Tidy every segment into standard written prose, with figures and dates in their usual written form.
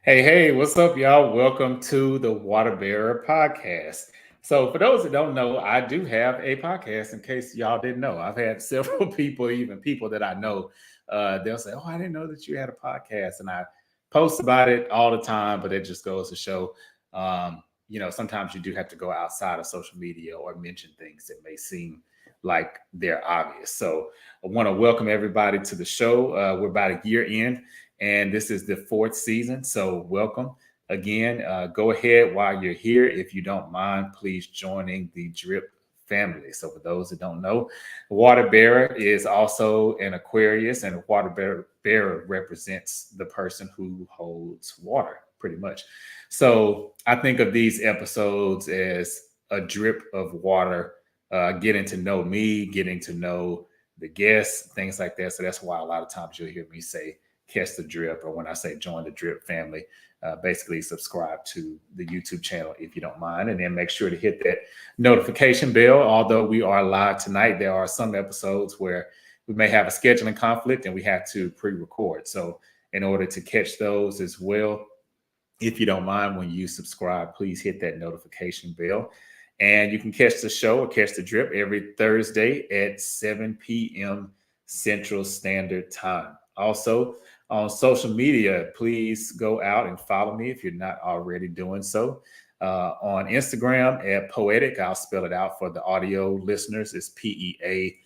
Hey, what's up, y'all? Welcome to the Water Bearer podcast. So, for those that don't know, I do have a podcast. In case y'all didn't know, I've had several people, even people that I know, they'll say, "Oh, I didn't know that you had a podcast," and I post about it all the time. But it just goes to show, sometimes you do have to go outside of social media or mention things that may seem like they're obvious. So, I want to welcome everybody to the show. We're about a year in, and this is the fourth season. So, welcome again. Go ahead while you're here. If you don't mind, please joining the Drip family. So, for those that don't know, Water Bearer is also an Aquarius, and a bearer represents the person who holds water, pretty much. So, I think of these episodes as a drip of water, getting to know me, getting to know the guests, things like that. So, that's why a lot of times you'll hear me say, catch the drip, or when I say join the drip family, basically subscribe to the YouTube channel if you don't mind, and then make sure to hit that notification bell. Although we are live tonight, there are some episodes where we may have a scheduling conflict and we have to pre-record. So in order to catch those as well, if you don't mind, when you subscribe, please hit that notification bell. And you can catch the show or catch the drip every Thursday at 7 p.m. Central Standard Time. Also, on social media, please go out and follow me if you're not already doing so. On Instagram at Poetic, I'll spell it out for the audio listeners. It's P-E-A-U-X-E-T-I-C.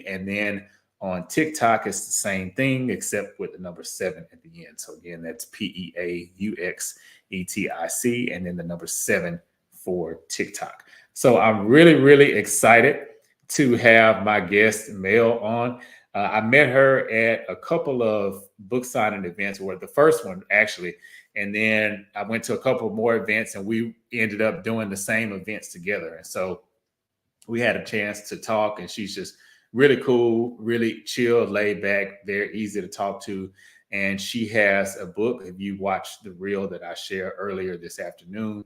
And then on TikTok, it's the same thing, except with the number 7 at the end. So again, that's P-E-A-U-X-E-T-I-C, and then the number 7 for TikTok. So I'm really, really excited to have my guest Mel on. I met her at a couple of book signing events, or the first one actually, and then I went to a couple more events, and we ended up doing the same events together. And so we had a chance to talk, and she's just really cool, really chill, laid back, very easy to talk to. And she has a book. If you watched the reel that I shared earlier this afternoon,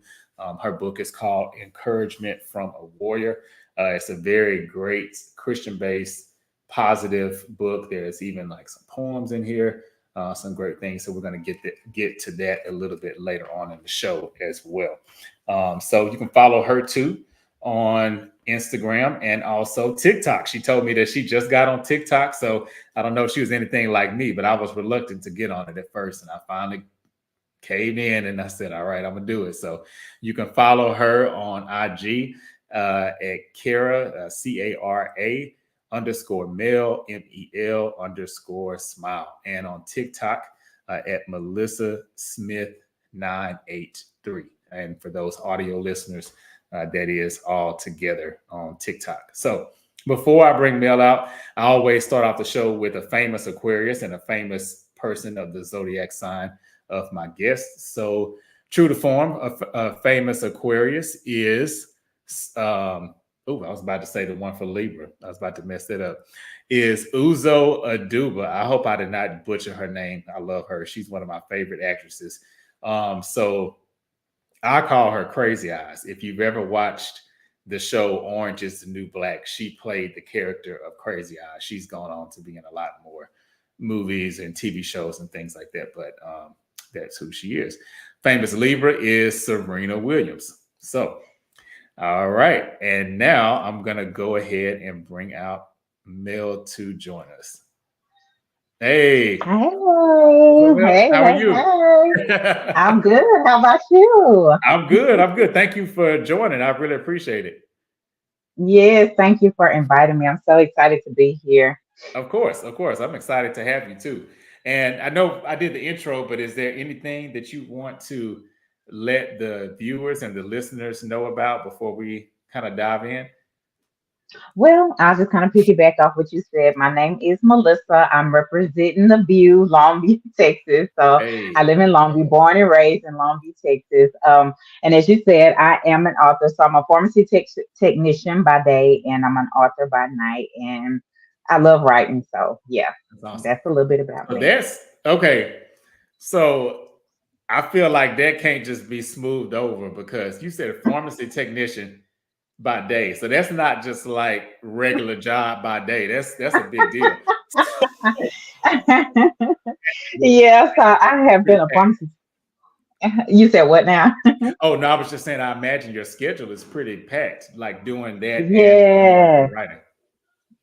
her book is called Encouragement from a Warrior. It's a very great Christian-based, positive book. There's even like some poems in here, some great things. So we're going to get to that a little bit later on in the show as well. So you can follow her too on Instagram and also TikTok. She told me that she just got on TikTok. So I don't know if she was anything like me, but I was reluctant to get on it at first. And I finally caved in and I said, all right, I'm going to do it. So you can follow her on IG at Cara, C-A-R-A underscore Mel, M-E-L underscore smile. And on TikTok at Melissa Smith 983. And for those audio listeners, that is all together on TikTok. So before I bring Mel out, I always start off the show with a famous Aquarius and a famous person of the zodiac sign of my guest. So true to form, a famous Aquarius is, I was about to say the one for Libra. I was about to mess that up. Is Uzo Aduba. I hope I did not butcher her name. I love her. She's one of my favorite actresses. So I call her Crazy Eyes. If you've ever watched the show Orange is the New Black, she played the character of Crazy Eyes. She's gone on to be in a lot more movies and TV shows and things like that, but that's who she is. Famous Libra is Serena Williams. So, all right. And now I'm going to go ahead and bring out Mel to join us. Hey, Hey, Mel, hey, how are hey, you? hey. I'm good. How about you? I'm good. I'm good. Thank you for joining. I really appreciate it. Yes, thank you for inviting me. I'm so excited to be here. Of course, of course. I'm excited to have you too. And I know I did the intro, but is there anything that you want to let the viewers and the listeners know about before we kind of dive in? Well, I'll just kind of piggyback off what you said. My name is Melissa. I'm representing the View, Long Beach, Texas. So I Hey, live in Long Beach, born and raised in Long Beach, Texas. And as you said, I am an author. So I'm a pharmacy technician by day, and I'm an author by night. And I love writing. So yeah, that's awesome. that's a little bit about So me. that's okay. So I feel like that can't just be smoothed over because you said pharmacy technician by day. So that's not just like regular job by day. That's a big deal. Yeah, so I have pretty been a packed. pharmacist. You said what now? Oh no, I was just saying. I imagine your schedule is pretty packed, like doing that and Yeah. the writing.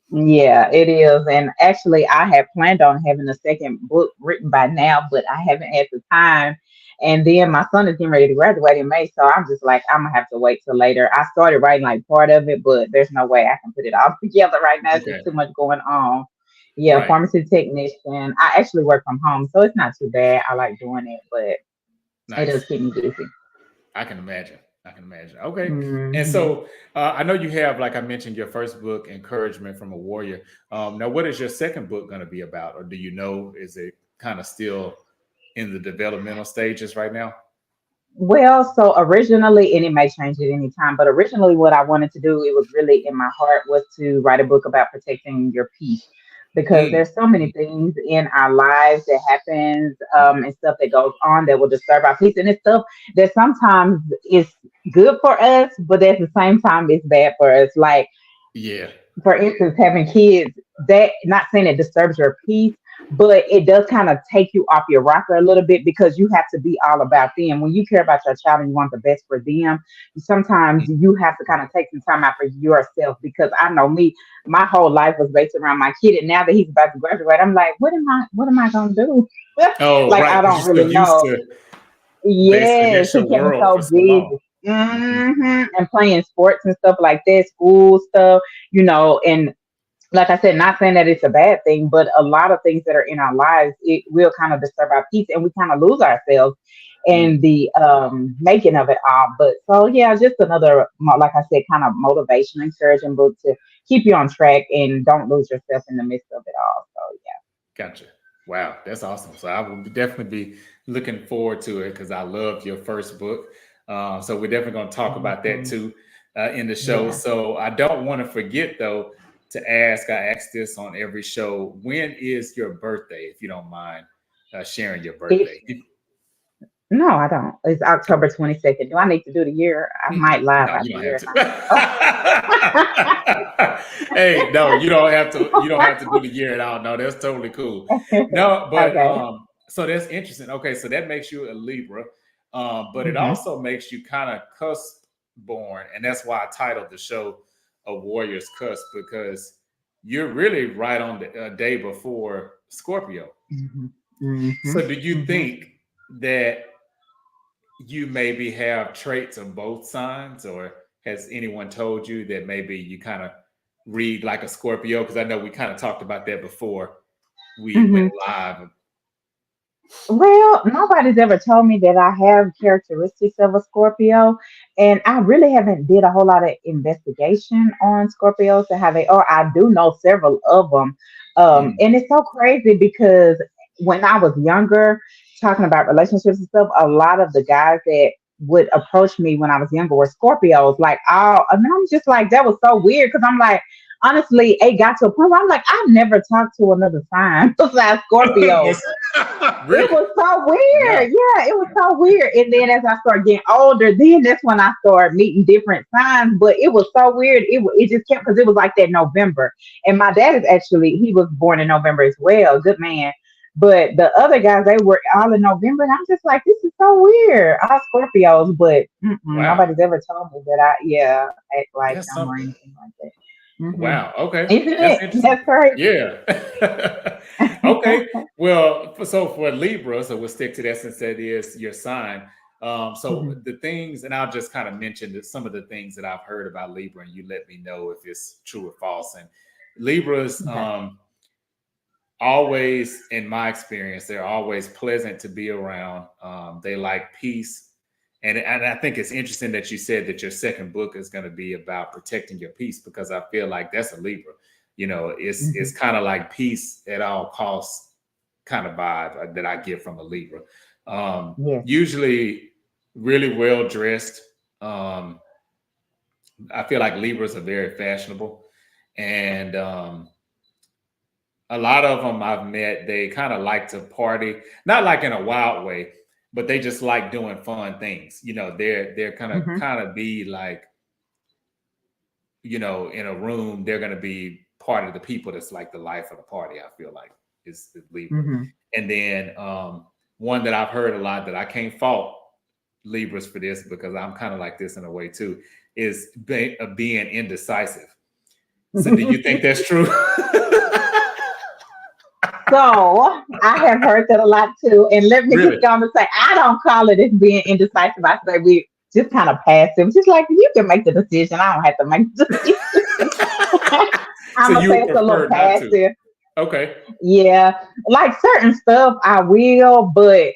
Yeah, it is. And actually, I had planned on having a second book written by now, but I haven't had the time. And then my son is getting ready to graduate in May, so I'm just like, I'm gonna have to wait till later. I started writing like part of it, but there's no way I can put it all together right now. It's just Okay, too much going on. Yeah, right, pharmacy technician. I actually work from home, so it's not too bad. I like doing it, but it does nice. keep me busy. I can imagine. I can imagine. Okay. And Hmm. so I know you have, like I mentioned, your first book, Encouragement from a Warrior. Now, what is your second book going to be about? Or do you know, is it kind of still in the developmental stages right now? Well, so originally, and it may change at any time, but originally, what I wanted to do, it was really in my heart, was to write a book about protecting your peace, because Mm, there's so many mm, things in our lives that happens, mm. and stuff that goes on that will disturb our peace, and it's stuff that sometimes is good for us, but at the same time, it's bad for us. Like, Yeah. for instance, having kids, that, not saying it disturbs your peace, but it does kind of take you off your rocker a little bit, because you have to be all about them. When you care about your child and you want the best for them, sometimes Mm, you have to kind of take some time out for yourself. Because I know me, my whole life was based around my kid, and now that he's about to graduate, I'm like, what am I gonna do? oh, Like, right. I Because don't you're so really used know. to basically Yes, that's he your kept me world for so so long. busy. Mhm. And playing sports and stuff like that, school stuff, and like I said, not saying that it's a bad thing, but a lot of things that are in our lives, it will kind of disturb our peace, and we kind of lose ourselves in Mm. the making of it all. But so yeah, just another, like I said, kind of motivation, encouraging book to keep you on track and don't lose yourself in the midst of it all. So Gotcha. Wow, that's awesome. So I will definitely be looking forward to it because I loved your first book. So we're definitely going to talk yeah. about that Mhm. too in the show. Yeah. So I don't want to forget though to ask. I ask this on every show. When is your birthday? If you don't mind sharing your It's birthday. No, I don't. It's October Okay. 22nd. Do I need to do the year? I might lie No, about you the don't have year. to. Now. Hey, no, you don't have to. You don't have to do the year at all. No, that's totally cool. No, but Okay. so that's interesting. Okay, so that makes you a Libra, but it Hmm. also makes you kind of cusp born, and that's why I titled the show "A Warrior's Cusp" because you're really right on the day before Scorpio. Hmm. Hmm. So, do you Hmm. think that you maybe have traits of both signs, or has anyone told you that maybe you kind of read like a Scorpio? Because I know we kind of talked about that before we went Hmm. live. Well, nobody's ever told me that I have characteristics of a Scorpio, and I really haven't did a whole lot of investigation on Scorpios and how they are. I do know several of them, Mhm. and it's so crazy because when I was younger, talking about relationships and stuff, a lot of the guys that would approach me when I was younger were Scorpios. Like, oh, and I'm just like, that was so weird because I'm like, honestly, it got to a point where I'm like, I've never talked to another sign besides Scorpio. It Really? was so Wow. weird. Yeah, it was so weird. And then as I started getting older, then that's when I started meeting different signs. But it was so weird. It just kept, because it was like that November. And my dad is actually, he was born in November as well. Good man. But the other guys, they were all in November. And I'm just like, this is so weird. All Scorpios, but Wow. nobody's ever told me that yeah, act like That's them or something. anything like that. Hmm. Wow. Okay. Isn't That's it? interesting. That's crazy. Yeah. Okay. Well, so for Libra, so we'll stick to that since that is your sign. So Hmm. the things, and I'll just kind of mention that some of the things that I've heard about Libra, and you let me know if it's true or false. And Libras, Okay. always, in my experience, they're always pleasant to be around. They like peace. And I think it's interesting that you said that your second book is going to be about protecting your peace because I feel like that's a Libra. You know, it's Hmm. kind of like peace at all costs kind of vibe that I get from a Libra. Yes. Usually really well dressed. Um, I feel like Libras are very fashionable. And a lot of them I've met, they kind of like to party, not like in a wild way, but they just like doing fun things. You know, they're gonna Hmm. kind of be like, you know, in a room, they're gonna be part of the people that's like the life of the party. I feel like is Libra. Hmm. And then one that I've heard a lot that I can't fault Libras for this because I'm kind of like this in a way too, is being indecisive. So do you think that's true? So I have heard that a lot too. And let me just Really? go on and say, I don't call it as being indecisive. I say we just kind of passive. Just like you can make the decision. I don't have to make the decision. So I'm gonna you say would it's a little prefer not to? passive. Okay. Yeah. Like certain stuff I will, but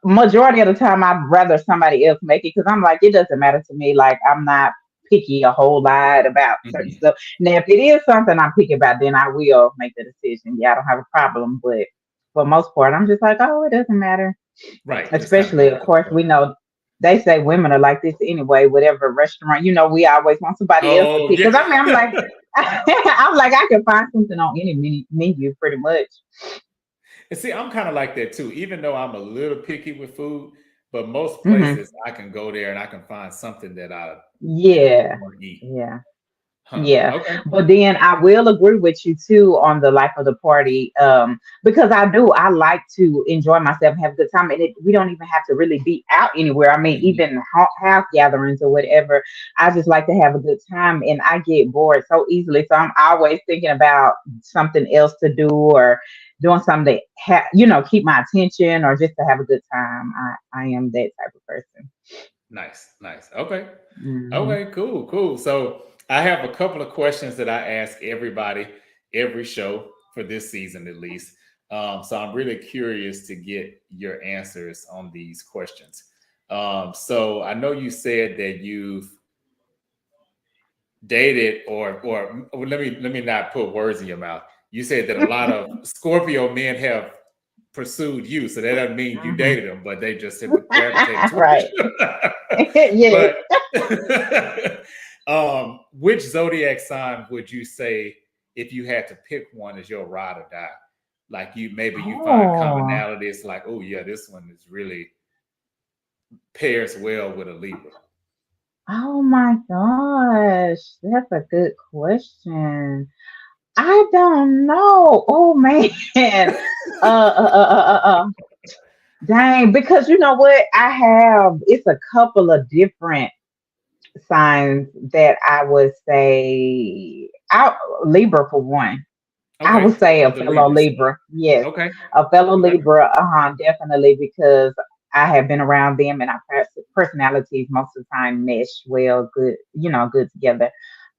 majority of the time I'd rather somebody else make it because I'm like, it doesn't matter to me. Like I'm not picky a whole lot about certain Mhm. stuff. Now, if it is something I'm picky about, then I will make the decision. Yeah, I don't have a problem. But for most part, I'm just like, oh, it doesn't matter. Right. Just kind of Especially, go of with the course, flow. we know they say women are like this anyway. Whatever restaurant, we always want somebody else to Oh pick. yeah. Because I'm like, I'm like, I can find something on any menu pretty much. And see, I'm kind of like that too, even though I'm a little picky with food, but most Hmm. places I can go there and I can find something that I Yeah, want to eat. yeah. Huh. Yeah, Okay. but then I will agree with you too on the life of the party, because I like to enjoy myself and have a good time, and we don't even have to really be out anywhere. I mean, Mhm. even house gatherings or whatever. I just like to have a good time, and I get bored so easily. So I'm always thinking about something else to do or doing something to keep my attention or just to have a good time. I am that type of person. Nice. Nice. Okay. Hmm. Okay. Cool. Cool. So I have a couple of questions that I ask everybody every show for this season at least. So I'm really curious to get your answers on these questions. So I know you said that you've dated or let me not put words in your mouth. You said that a lot of Scorpio men have pursued you, so that doesn't mean you Hmm. dated them, but they just have gravitated towards Right. you. Yes. But which zodiac sign would you say if you had to pick one as your ride or die? Like maybe you find Oh, commonalities, like, oh yeah, this one is really pairs well with a Libra. oh my gosh, that's a good question. I don't know. Oh man, dang. Because you know what, it's a couple of different signs that I would say. Libra for one. I Okay, would say a other fellow Libras. Libra. Yes, Okay, a fellow okay, Libra. Definitely because I have been around them and our personalities most of the time mesh well, good, good together.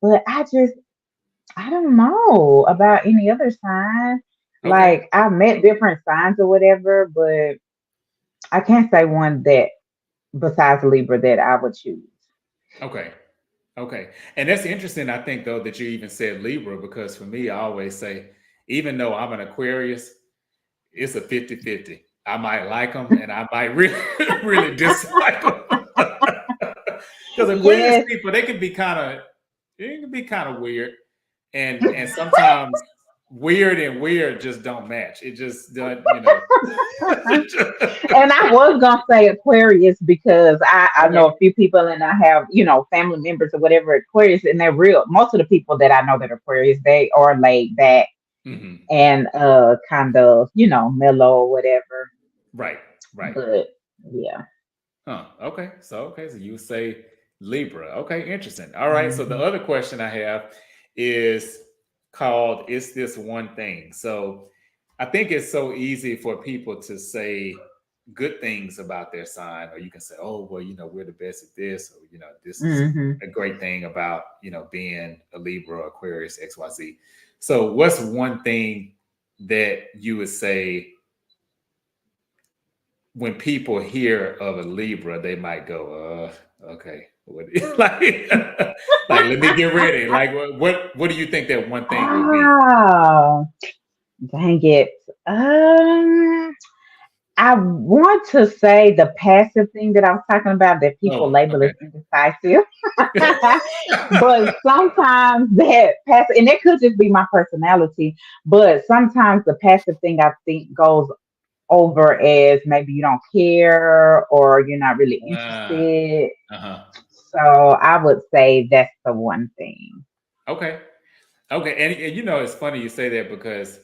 But I don't know about any other sign. okay, Like I've met different signs or whatever, but I can't say one that besides Libra that I would choose. okay. Okay. And that's interesting, I think, though, that you even said Libra, because for me, I always say, even though I'm an Aquarius, it's a 50-50. I might like them and I might really, really dislike them. Because Aquarius Yes. people, they can be kind of weird. And sometimes weird and weird just don't match. It just doesn't. And I was gonna say Aquarius because I know Okay. a few people and I have, family members or whatever Aquarius and they're real. Most of the people that I know that are Aquarius, they are laid back Hmm. and kind of, mellow or whatever. Right. Right. But yeah. Huh. Okay. So you say Libra. Okay, interesting. All right. So the Hmm. other question I have is called "Is this one thing?" So I think it's so easy for people to say good things about their sign, or you can say, "Oh, well, we're the best at this," or this is Hmm. a great thing about being a Libra, Aquarius, XYZ. So what's one thing that you would say when people hear of a Libra, they might go, okay, like, like, let me get ready. Like, what do you think that one thing would be? Oh, dang it. Um, I want to say the passive thing that I was talking about that people Oh, label okay. as indecisive. But sometimes that passive, and it could just be my personality, but sometimes the passive thing I think goes over as maybe you don't care or you're not really Uh, interested. uh-huh. So I would say that's the one thing. Okay. Okay. And it's funny you say that because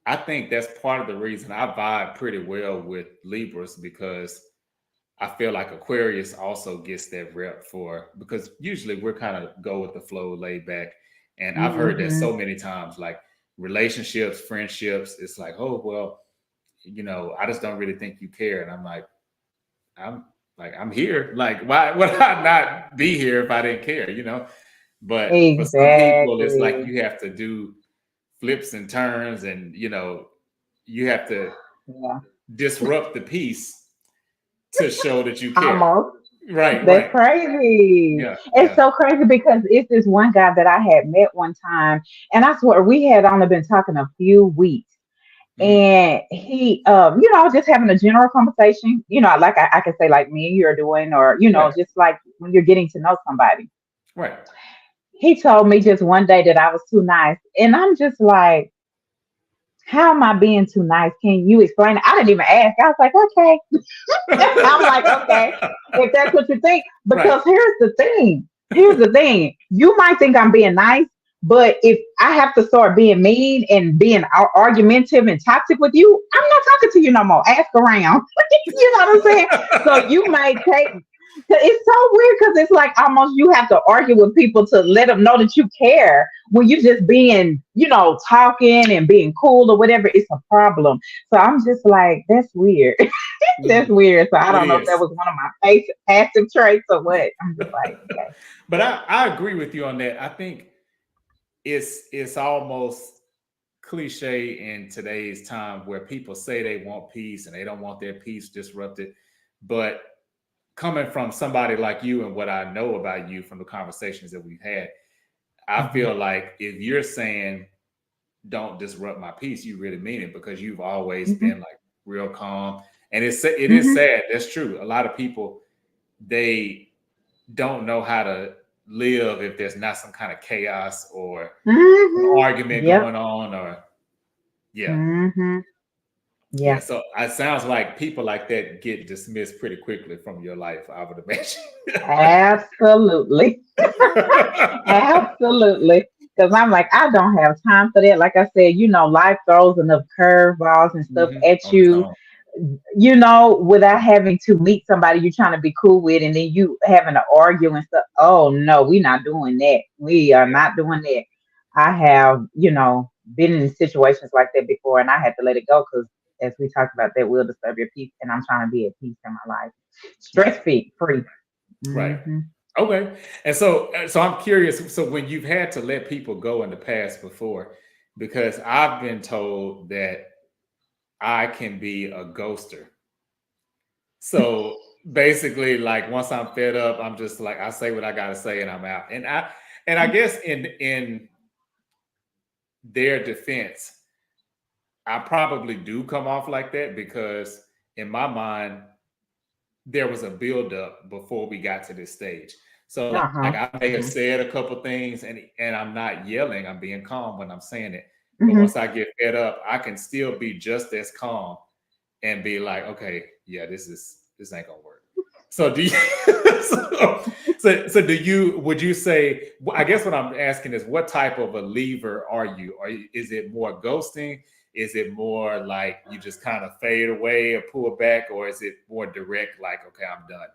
I think that's part of the reason I vibe pretty well with Libras, because I feel like Aquarius also gets that rep for, because usually we're kind of go with the flow, laid back. And I've heard that Mm-hmm. so many times, like relationships, friendships, it's like, oh, well, I just don't really think you care. And I'm I'm here. Like, why would I not be here if I didn't care, But for some people, it's like Exactly. you have to do flips and turns, and you have to Yeah. disrupt the peace to show that you care. Almost. Right, That's right. crazy. Yeah, It's yeah. so crazy because it's this one guy that I had met one time, and I swear we had only been talking a few weeks. Mhm. And he, just having a general conversation, like I could say, like me and you are doing, or, Right, just like when you're getting to know somebody. right. He told me just one day that I was too nice. And I'm just like, how am I being too nice? Can you explain it? I didn't even ask. I was like, okay. I'm like, okay, if that's what you think. Right. Because here's the thing. Here's the thing. You might think I'm being nice, but if I have to start being mean and being argumentative and toxic with you, I'm not talking to you no more. Ask around. You know what I'm saying? So you might take. It's so weird because it's like almost you have to argue with people to let them know that you care when you're just being, talking and being cool or whatever. It's a problem. So I'm just like, that's weird. That's Mhm. weird. So I It don't know if that is. was one of my passive traits or what. I'm just like, okay. But I agree with you on that. I think it's almost cliche in today's time where people say they want peace and they don't want their peace disrupted. But coming from somebody like you and what I know about you from the conversations that we've had, I Mhm. feel like if you're saying don't disrupt my peace, you really mean it, because you've always Mhm. been like real calm. And it is Mhm. sad. That's true. A lot of people, they don't know how to live if there's not some kind of chaos or an Mhm. argument Yep. going on, or yeah. Mhm. Yeah, Yeah. so it sounds like people like that get dismissed pretty quickly from your life, I would imagine. Absolutely. Absolutely. Because I'm like, I don't have time for that. Like I said, life throws enough curveballs and stuff at All the you, time. without having to meet somebody you're trying to be cool with and then you having to argue and stuff. Oh, no, we're not doing that. We are Yeah. not doing that. I have, been in situations like that before and I had to let it go because, as we talked about, that will disturb your peace. And I'm trying to be at peace in my life. Right. Stress free. Right. Hmm. Okay. And so I'm curious. So when you've had to let people go in the past before, because I've been told that I can be a ghoster. So basically, like once I'm fed up, I'm just like I say what I gotta say and I'm out. And I guess in their defense, I probably do come off like that because in my mind, there was a buildup before we got to this stage. So like Uh-huh. I may have Hmm. said a couple things and I'm not yelling, I'm being calm when I'm saying it. But Hmm. once I get fed up, I can still be just as calm and be like, okay, yeah, this ain't gonna work. So do you so do you would you say, I guess what I'm asking is what type of a lever are you? Is it more ghosting? Is it more like you just kind of fade away or pull back, or is it more direct, like, okay, I'm done?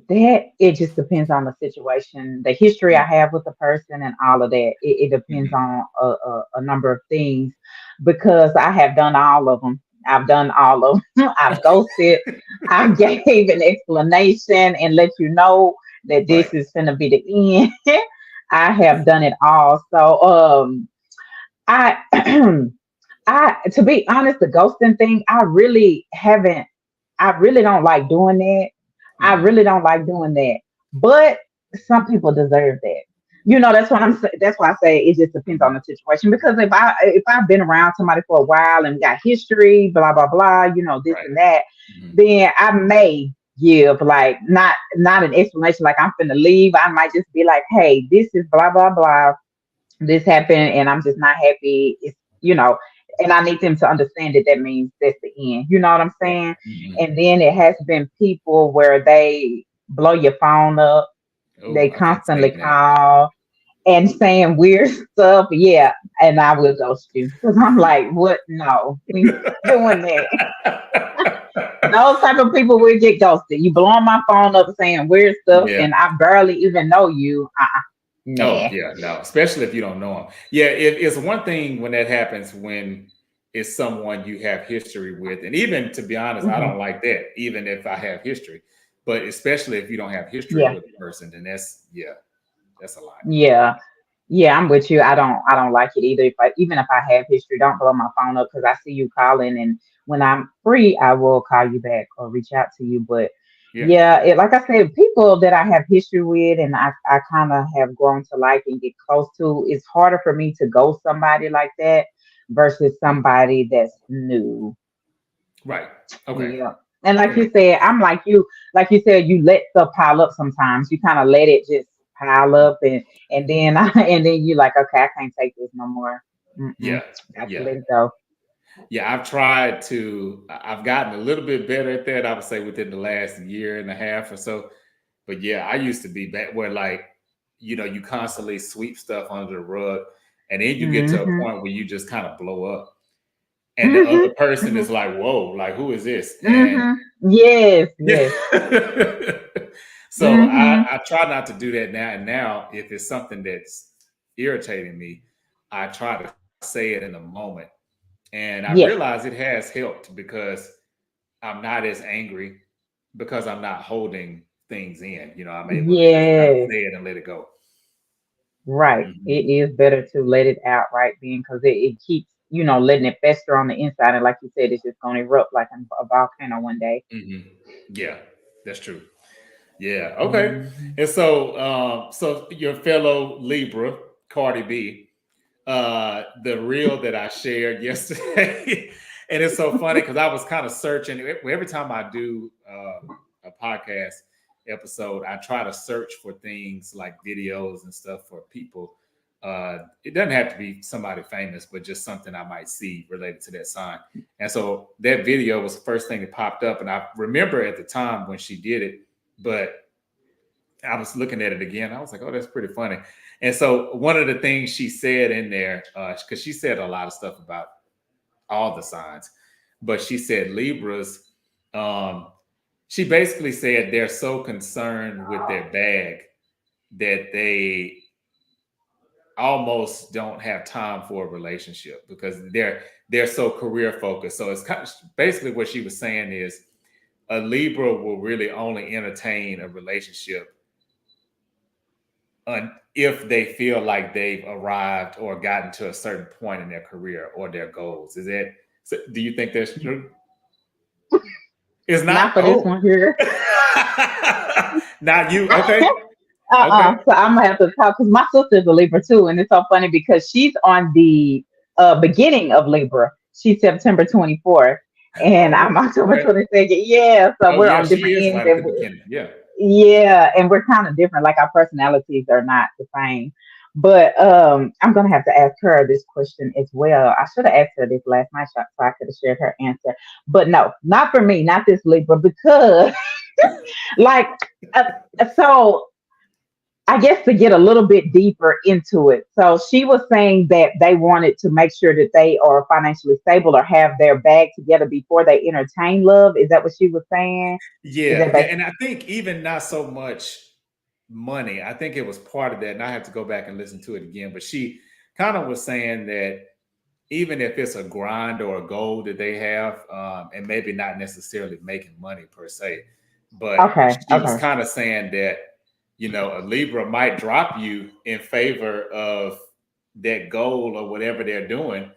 That it just depends on the situation, the history I have with the person, and all of that. It depends Mm-hmm. on a number of things because I have done all of them. I've done all of them. I've ghosted. I gave an explanation and let you know that Right. this is going to be the end. I have done it all. So, I, I, to be honest, the ghosting thing, I really haven't. I really don't like doing that. I Mm-hmm. really don't like doing that. But some people deserve that. That's what I'm saying. That's why I say it just depends on Mm-hmm. the situation. Because if I've been around somebody for a while and got history, blah blah blah, this Right. and that, Mm-hmm. then I may give like not an explanation like I'm finna leave. I might just be like, hey, this is blah blah blah, this happened and I'm just not happy. It's, and I need them to understand that that means that's the end. You know what I'm Right. saying? Mm-hmm. And then it has been people where they blow your phone up, Oh, they I can't constantly stand that. call and saying weird stuff. Yeah. and I will ghost you because I'm like, what? No, we not doing that. Those type of people will get ghosted. You blowing my phone up saying weird stuff, Yeah. and I barely even know you. Oh, Nah. yeah, no, especially if you don't know them. Yeah, it's one thing when that happens when it's someone you have history with. And even to be honest, I Hmm. don't like that, even if I have history. But especially if you don't have history Yeah, with a person, then yeah, that's a lot. yeah. Yeah, I'm with you. I don't like it either. If I even if I have history, don't blow my phone up because I see you calling, and when I'm free, I will call you back or reach out to you. But Yeah. yeah, like I said, people that I have history with and I kind of have grown to like and get close to, it's harder for me to go somebody like that versus Mm. somebody that's new. Right. Okay. Yeah. And like Okay. you said, I'm like you said, you let stuff pile up sometimes. You kind of let it just pile up and then and then you like, okay, I can't take this no more. Mm-mm, Yeah. got to Yeah. let it go. Yeah. I've gotten a little bit better at that, I would say within the last year and a half or so. But yeah, I used to be back where like, you constantly sweep stuff under the rug and then you get to a Hmm. point where you just kind of blow up. And the Hmm. other person Hmm. is like, whoa, like who is this? And Hmm. Yes, yeah. yes. So Hmm. I try not to do that now. And now if it's something that's irritating me, I try to say it in the moment. And I Yes, realize it has helped because I'm not as angry because I'm not holding things in. I'm able to just kind of yes. say it and let it go. Right. Mhm. It is better to let it out right then because it keeps, letting it fester on the inside. And like you said, it's just going to erupt like a volcano one day. Mhm. Yeah, that's true. Yeah. Okay. Hmm. And so your fellow Libra, Cardi B, the reel that I shared yesterday, and it's so funny because I was kind of searching every time I do a podcast episode. I try to search for things like videos and stuff for people. It doesn't have to be somebody famous, but just something I might see related to that sign. And so that video was the first thing that popped up, and I remember at the time when she did it, but I was looking at it again. I was like, oh, that's pretty funny. And so one of the things she said in there, because she said a lot of stuff about all the signs, but she said Libras, um, she basically said they're so concerned with their bag that they almost don't have time for a relationship because they're so career focused. So it's kind of basically what she was saying is a Libra will really only entertain a relationship if they feel like they've arrived or gotten to a certain point in their career or their goals. Do you think that's true? It's Not not. for this Oh, one here. not you. Okay. Okay. So I'm gonna have to talk because my sister's a Libra too, and it's so funny because she's on the beginning of Libra. She's September 24th, and Oh, I'm October okay. 22nd. Yeah, so Oh, we're yeah. on She different is ends, right at the and beginning. Yeah. yeah, and we're kind of different. Like our personalities are not the same. But I'm gonna have to ask her this question as well. I should have asked her this last night so I could have shared her answer. But no, not for me, not this Libra, because like uh, so I guess to get a little bit deeper into it. So she was saying that they wanted to make sure that they are financially stable or have their bag together before they entertain love. Is that what she was saying? Is Yeah. that Yeah. basically? And I think even not so much money, I think it was part of that. And I have to go back and listen to it again. But she kind of was saying that even if it's a grind or a goal that they have, and maybe not necessarily making money per se, but Okay, she was okay. kind of saying that, a Libra might drop you in favor of that goal or whatever they're doing,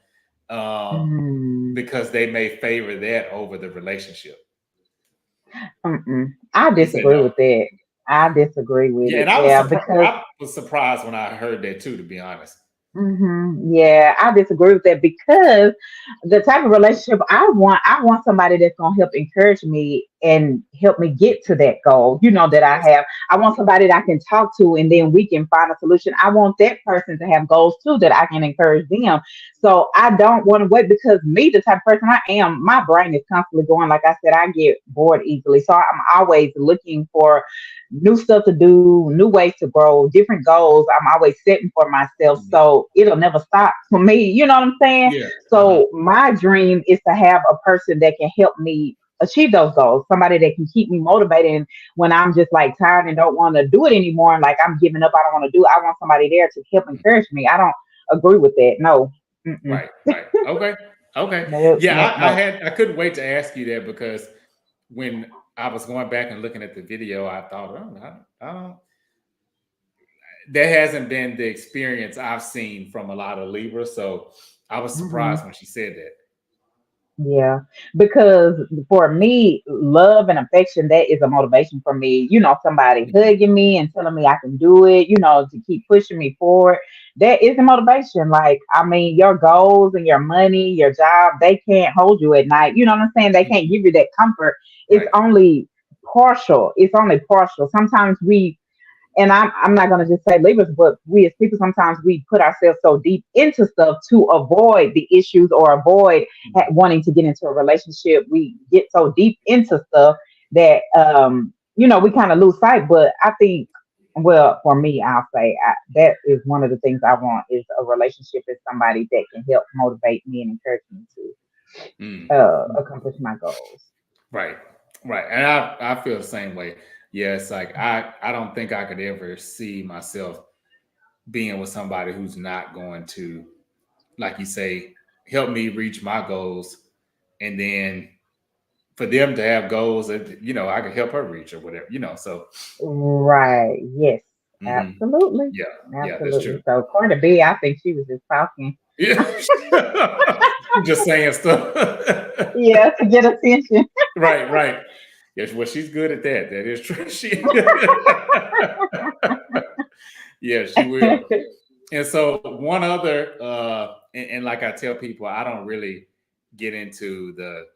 um, Mm, because they may favor that over the relationship. mm-mm. I You said disagree no? with that. I disagree with Yeah, it. and Yeah, because I was surprised when I heard that too, to be honest. yeah, I disagree with that because the type of relationship I want somebody that's gonna help encourage me and help me get to that goal, that I Yes. have. I want somebody that I can talk to and then we can find a solution. I want that person to have goals too that I can encourage them. So I don't want to wait because me, the type of person I am, my brain is constantly going. Like I said, I get bored easily. So I'm always looking for new stuff to do, new ways to grow, different goals. I'm always setting for myself. Yeah. So it'll never stop for me. You know what I'm saying? Yeah. So my dream is to have a person that can help me achieve those goals. Somebody that can keep me motivated. And when I'm just like tired and don't want to do it anymore, and like I'm giving up, I don't want to do it. I want somebody there to help encourage me. I don't agree with that. No. Mm-mm. Right. Right. Okay. Okay. No, Yeah, no, no. I couldn't wait to ask you that because when I was going back and looking at the video, I thought, oh, I don't, that hasn't been the experience I've seen from a lot of Libra. So I was Mhm. surprised when she said that. Yeah, because for me, love and affection, that is a motivation for me. Somebody Mhm. hugging me and telling me I can do it, to keep pushing me forward. That is a motivation. Like, I mean, your goals and your money, your job, they can't hold you at night. You know what I'm saying? They can't Mhm. give you that comfort. It's Right. only partial. It's only partial. Sometimes and I'm not gonna just say labels, but we as people sometimes we put ourselves so deep into stuff to avoid the issues or avoid Mhm. wanting to get into a relationship. We get so deep into stuff that we kind of lose sight. But I think, well, for me, I'll say that is one of the things I want is a relationship with somebody that can help motivate me and encourage me to Mm. accomplish my goals. Right. Right. And I feel the same way. Yeah, it's like I don't think I could ever see myself being with somebody who's not going to, like you say, help me reach my goals, and then for them to have goals that I could help her reach or whatever. So Right. Yes. mhm. Absolutely. Yeah, yeah, that's Absolutely. true. So according to B, I think she was just talking. Yeah, just saying stuff. Yeah, to get attention. Right, right. Yes, well, she's good at that. That is true. She, yeah, she will. And so one other, and like I tell people, I don't really get into the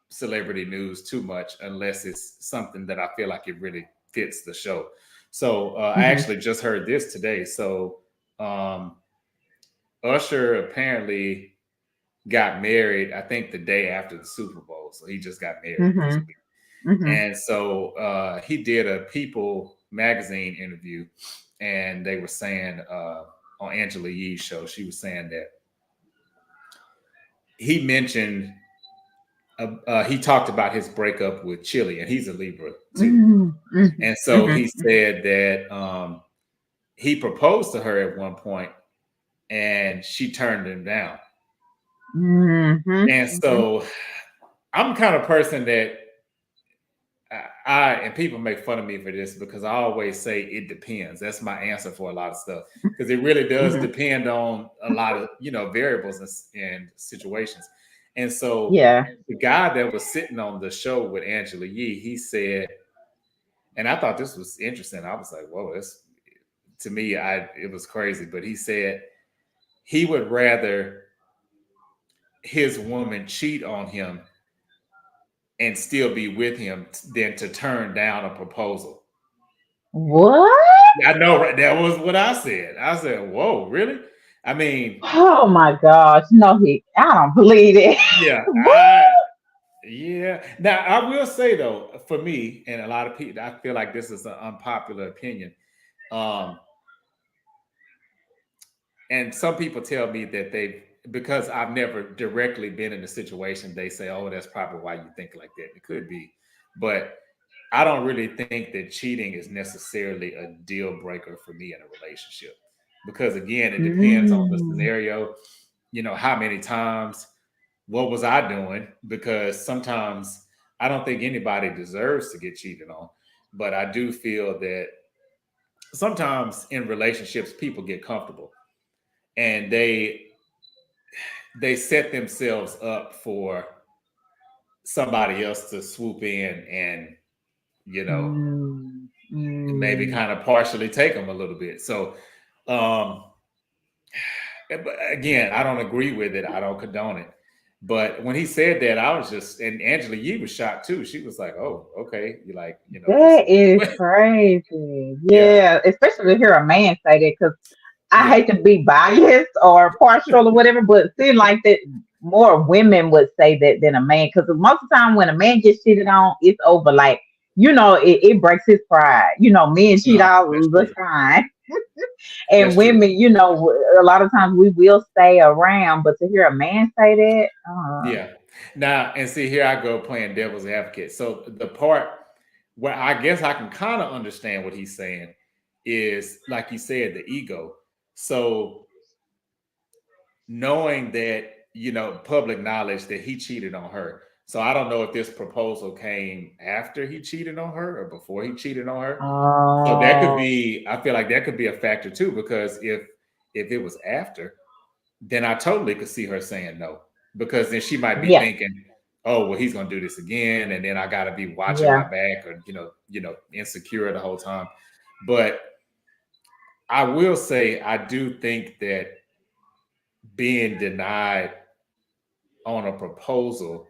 celebrity news too much unless it's something that I feel like it really fits the show. So I Mhm. actually just heard this today. So um, Usher apparently got married, I think the day after the Super Bowl. So he just got married this Mhm. week. Mhm. And so he did a People magazine interview, and they were saying on Angela Yee's show, she was saying that he mentioned he talked about his breakup with Chili, and he's a Libra too. Mhm. Mhm. And so Mhm. he said that he proposed to her at one point, and she turned him down. Mhm. And Mhm. so I'm the kind of person that and people make fun of me for this because I always say it depends. That's my answer for a lot of stuff because it really does Mhm. depend on a lot of variables and situations. And so Yeah. the guy that was sitting on the show with Angela Yee, he said, and I thought this was interesting. I was like, whoa, this to me, it was crazy. But he said he would rather his woman cheat on him and still be with him than to turn down a proposal. What? I know, right? That was what I said. I said, "Whoa, really?" I mean, Oh my gosh. No, I don't believe it. yeah, What? yeah. Now, I will say though, for me and a lot of people, I feel like this is an unpopular opinion. Um, and some people tell me that because I've never directly been in a situation, they say, "Oh, that's probably why you think like that." It could be, but I don't really think that cheating is necessarily a deal breaker for me in a relationship because again, it depends on the Mm. scenario. How many times, what was I doing? Because sometimes I don't think anybody deserves to get cheated on, but I do feel that sometimes in relationships, people get comfortable and they set themselves up for somebody else to swoop in and you know Mm. maybe Mm. kind of partially take them a little bit. So, um, but again, I don't agree with it. I don't condone it. But when he said that, I was just, and Angela Yee was shocked too. She was like, "Oh, okay." You like, this That is, is crazy. yeah, Yeah, especially to hear a man say that because I yeah, hate to be biased or partial or whatever, but it seems like that more women would say that than a man. Because most of the time when a man gets cheated on, it's over. Like, it breaks his pride. Men cheat all that's the true. time. And That's true. women, a lot of times we will stay around, but to hear a man say that, Yeah. Now, and see, here I go playing devil's advocate. So the part where I guess I can kind of understand what he's saying is, like you said, the ego. So knowing that, public knowledge that he cheated on her. So I don't know if this proposal came after he cheated on her or before he cheated on her. So that could oh, be, I feel like that could be a factor too, because if it was after, then I totally could see her saying no, because then she might be yeah, thinking, "Oh, well, he's gonna do this again," and then I got to be watching my yeah, back, or insecure the whole time. But I will say, I do think that being denied on a proposal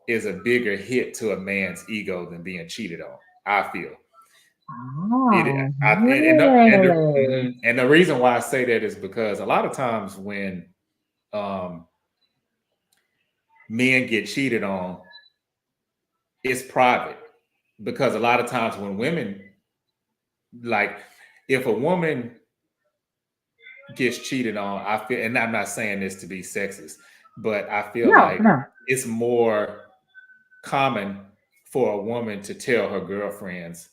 is a bigger hit to a man's ego than being cheated on. I feel it. oh, I, really? and the reason why I say that is because a lot of times when um, men get cheated on, it's private, because a lot of times when women, like, if a woman gets cheated on, I feel, and I'm not saying this to be sexist, but I feel No, like no. it's more common for a woman to tell her girlfriends,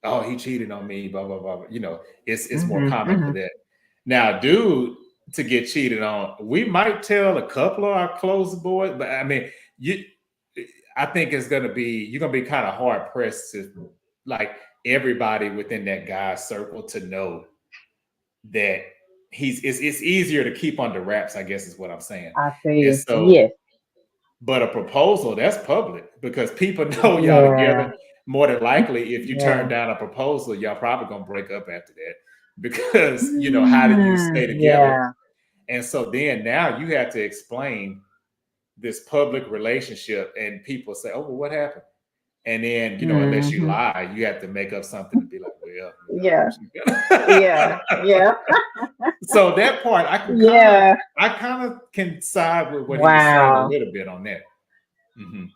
"Oh, he cheated on me," blah blah blah. It's more Hmm, common for hmm. that. Now, dude, to get cheated on, we might tell a couple of our close boys, but I mean, you, I think you're gonna be kind of hard pressed to, like, everybody within that guy's circle to know that it's easier to keep under wraps, I guess is what I'm saying. I And see. so, Yes. but a proposal, that's public, because people know y'all Yeah. together. More than likely, if you turn Yeah. down a proposal, y'all probably gonna break up after that, because how do you stay together? Yeah. And so then now you have to explain this public relationship, and people say, "Oh, well, what happened?" And then, unless you Hmm. lie, you have to make up something to be like, "Well, Yeah. Yeah. Yeah. So that part, Yeah. I kind of can side with what he was saying a Wow. little bit on that. Hmm.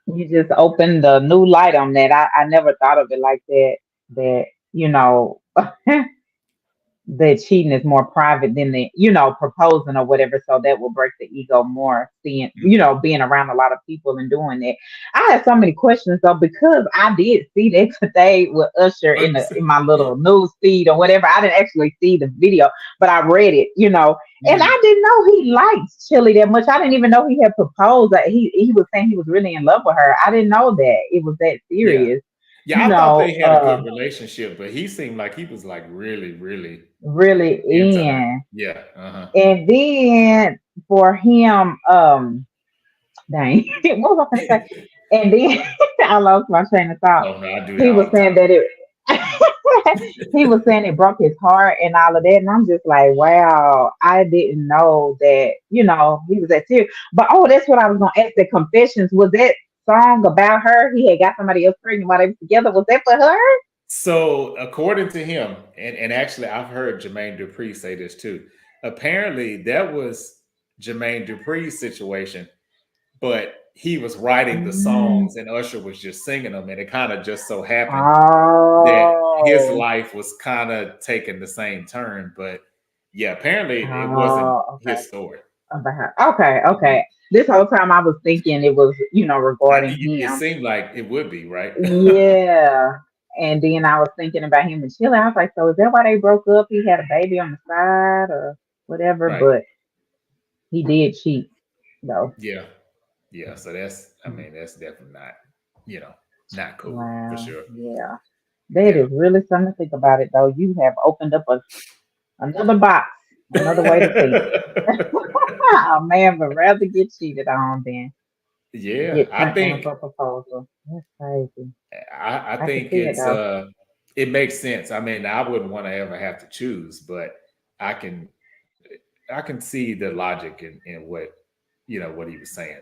You just opened the new light on that. I never thought of it like that. That, you know, the cheating is more private than the proposing or whatever, so that will break the ego more, seeing being around a lot of people and doing that. I had so many questions though, because I did see that today with Usher in my little news feed or whatever. I didn't actually see the video, but I read it, and I didn't know he liked Chili that much. I didn't even know he had proposed. That he was saying he was really in love with her. I didn't know that it was that Yeah. serious, Yeah, you I thought know they had a good relationship, but he seemed like he was like really, really really into her. in. Yeah. Uh-huh. And then for him, dang, what was I gonna say? And then I lost my train of thought. Oh no, I do that He was all the saying time. that it he was saying it broke his heart and all of that. And I'm just like, wow, I didn't know that, he was that serious. But that's what I was gonna ask. The Confessions, was that song about her? He had got somebody else pregnant while they were together. Was that for her? So according to him, and actually I've heard Jermaine Dupri say this too. Apparently that was Jermaine Dupri's situation, but he was writing the Mm. songs and Usher was just singing them, and it kind of just so happened that his Oh. life was kind of taking the same turn. But yeah, apparently it wasn't Oh, okay. his story. About okay, Mhm. okay. This whole time I was thinking it was, regarding It him. seemed like it would be, right? Yeah. And then I was thinking about him and Chile. I was like, so is that why they broke up? He had a baby on the side or whatever, Right. but he did cheat though. Yeah. Yeah. So I mean, that's definitely not, you know, not cool for Wow. sure. Yeah. That Yeah. is really something to think about it though. You have opened up another box, another way to think. A man would rather get cheated on than Yeah. get turned down for a proposal. That's crazy. I I can think see it though. it makes sense. I mean, I wouldn't want to ever have to choose, but I can I can see the logic in what what he was saying.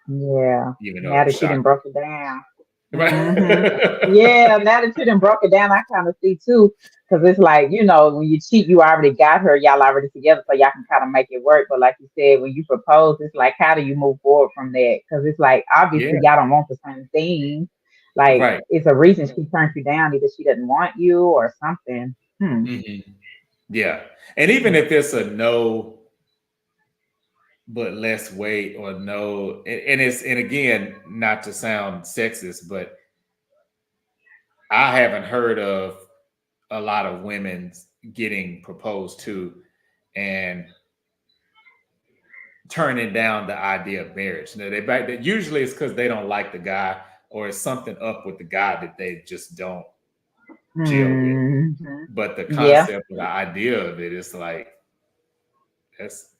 Yeah. even though it Now was that you done shocking. broke it down. Hmm. Right. Yeah, now that you done broke it down, I kind of see too. Because it's like, when you cheat, you already got her, y'all already together, so y'all can kind of make it work. But like you said, when you propose, it's like, how do you move forward from that? Because it's like, obviously, Yeah. y'all don't want the same thing. Like, Right. it's a reason she turned you down. Either she doesn't want you or something. Hmm. Hmm. Yeah. And even if it's a no, but less weight or no, and it's, and again, not to sound sexist, but I haven't heard of a lot of women getting proposed to and turning down the idea of marriage. Now, usually it's because they don't like the guy, or it's something up with the guy that they just don't gel with. Hmm. But the Yeah. concept, the idea of it is like, that's,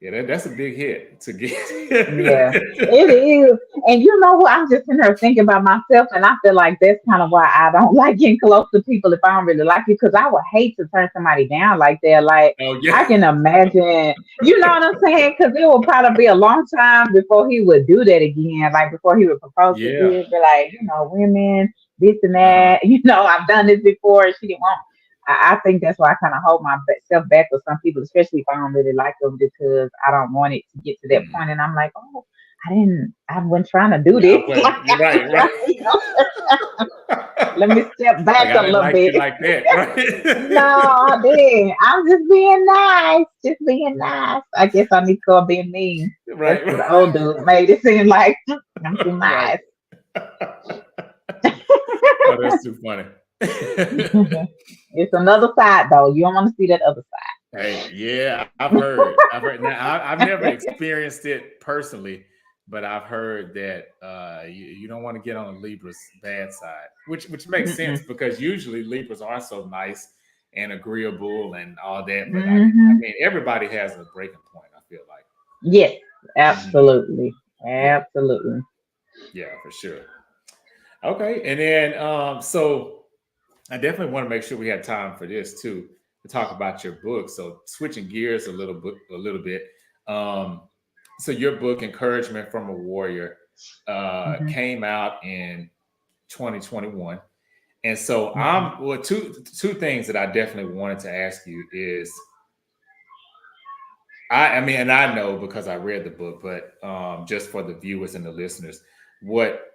yeah, that's a big hit to get. Yeah, it is. And you know what? I'm just in here thinking about myself, and I feel like that's kind of why I don't like getting close to people if I don't really like you, because I would hate to turn somebody down like that. Like, Oh I yeah, can imagine, you know what I'm saying? Because it will probably be a long time before he would do that again, like before he would propose to yeah. you, be like, women, this and Uh-huh. that. I've done this before, and she didn't want. I think that's why I kind of hold myself back with some people, especially if I don't really like them, because I don't want it to get to that Mhm. point. And I'm like, oh, I wasn't trying to do Yeah, I this. Like, wasn't. You're I right, was trying, let me step like back I a didn't little like you bit. like that, No, right? I didn't. I'm just being nice. Just being nice. I guess I need to start being mean. That's Right, what the old dude made it seem like. I'm too right. nice. Oh, that's too funny. It's another side, though. You don't want to see that other Hey, yeah, I've heard. I've heard. Now, I've never side. experienced it personally, but I've heard that you don't want to get on Libra's bad side, which makes sense Mm-mm. because usually Libras are so nice and agreeable and all that. But I Hmm. mean, everybody has a breaking point. I feel like. Yes, Mhm. absolutely. Yeah, Absolutely. yeah, for sure. Okay, and then so I definitely want to make sure we have time for this too, to talk about your book. So switching gears a little bit. Um, so your book, Encouragement from a Warrior, Hmm. came out in 2021. And so Hmm. two things that I definitely wanted to ask you is, I mean, and I know because I read the book, but just for the viewers and the listeners, what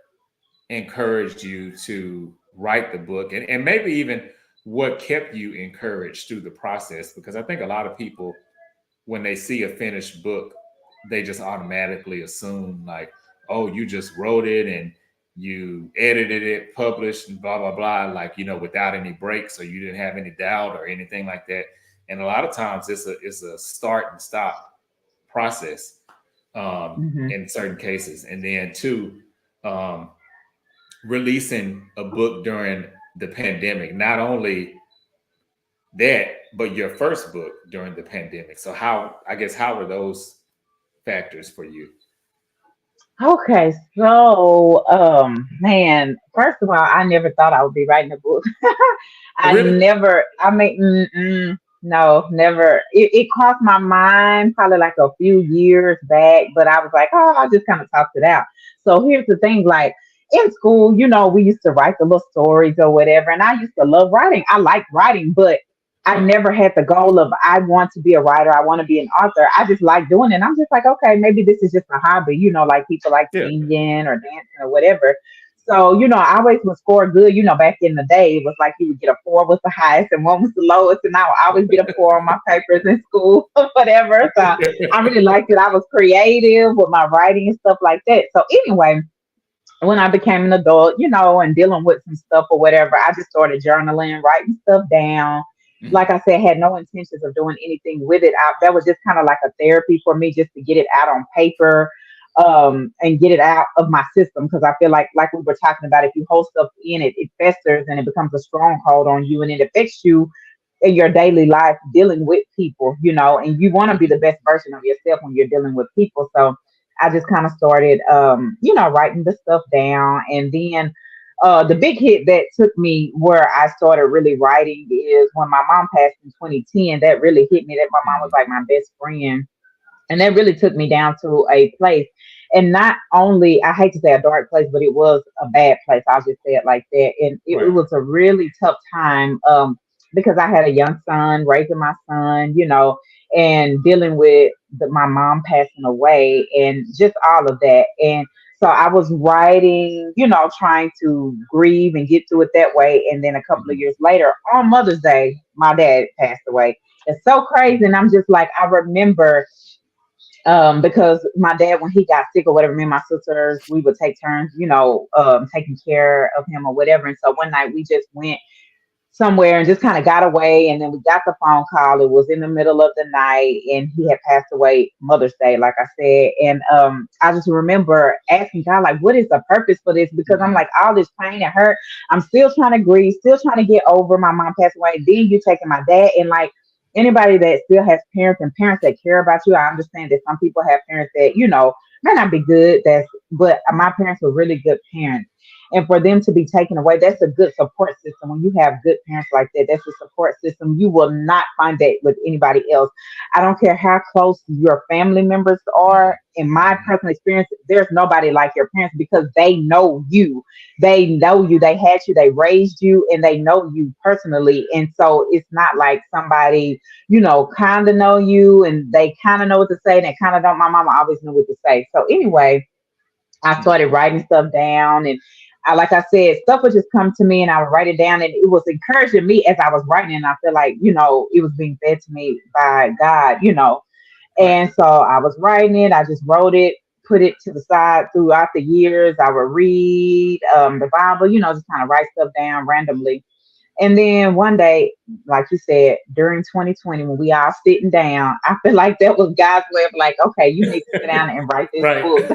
encouraged you to write the book, and maybe even what kept you encouraged through the process? Because I think a lot of people, when they see a finished book, they just automatically assume like, oh, you just wrote it and you edited it, published, and blah blah blah, like, without any breaks, or you didn't have any doubt or anything like that. And a lot of times it's a start and stop process, Hmm. in certain cases. And then two, um, releasing a book during the pandemic, not only that, but your first book during the pandemic. So how were those factors for you? Okay, so man, first of all, I never thought I would be writing a book. Oh, I really? never, I mean, no, never. It crossed my mind probably like a few years back, but I was like, oh, I just kind of talked it out. So here's the thing, like in school, we used to write the little stories or whatever, and I used to love writing. I like writing, but I Huh. never had the goal of I want to be a writer, I want to be an author. I just like doing it. And I'm just like, okay, maybe this is just a hobby, like people like Yeah. singing or dancing or whatever. So, I always would score good. Back in the day, it was like you would get a four was the highest and one was the lowest. And I would always get a four on my papers in school or whatever. So I really liked it. I was creative with my writing and stuff like that. So anyway, when I became an adult, and dealing with some stuff or whatever, I just started journaling, writing stuff down. Like Mhm. I said, had no intentions of doing anything with it. That was just kind of like a therapy for me, just to get it out on paper, and get it out of my system. Because I feel like we were talking about, if you hold stuff in it, it festers and it becomes a stronghold on you, and it affects you in your daily life dealing with people, and you want to be the best version of yourself when you're dealing with people. So I just kind of started, writing the stuff down. And then the big hit that took me where I started really writing is when my mom passed in 2010. That really hit me, that my mom was Mhm. like my best friend. And that really took me down to a place. And not only, I hate to say a dark place, but it was a bad place. I'll just say it like that. And it Right. was a really tough time, because I had a young son, raising my son, and dealing with my mom passing away and just all of that. And so I was writing, trying to grieve and get through it that way. And then a couple of Mhm. years later, on Mother's Day, my dad passed away. It's so crazy. And I'm just like, I remember, because my dad, when he got sick or whatever, me and my sisters, we would take turns, taking care of him or whatever. And so one night we just went somewhere and just kind of got away. And then we got the phone call. It was in the middle of the night and he had passed away Mother's Day, like I said. And I just remember asking God, like, what is the purpose for this? Because I'm Mhm. like, all this pain and hurt, I'm still trying to grieve, still trying to get over my mom passed away. Then you taking my dad. And like anybody that still has parents and parents that care about you, I understand that some people have parents that, may not be good. But my parents were really good parents, and for them to be taken away, that's a good support system. When you have good parents like that, that's a support system. You will not find that with anybody else. I don't care how close your family members are. Mhm. In my Mhm. personal experience, there's nobody like your parents because they know you. They know you. They had you. They raised you, and they know you personally. And so it's not like somebody, kind of know you and they kind of know what to say and they kind of don't. My mama always knew what to say. So anyway, I started Mhm. writing stuff down, and like I said, stuff would just come to me and I would write it down, and it was encouraging me as I was writing. And I feel like, it was being fed to me by God. Right. And so I was writing it. I just wrote it, put it to the side throughout the years. I would read the Bible, just kind of write stuff down randomly. And then one day, like you said, during 2020, when we all sitting down, I feel like that was God's way of like, okay, you need to sit down and write this Right. book.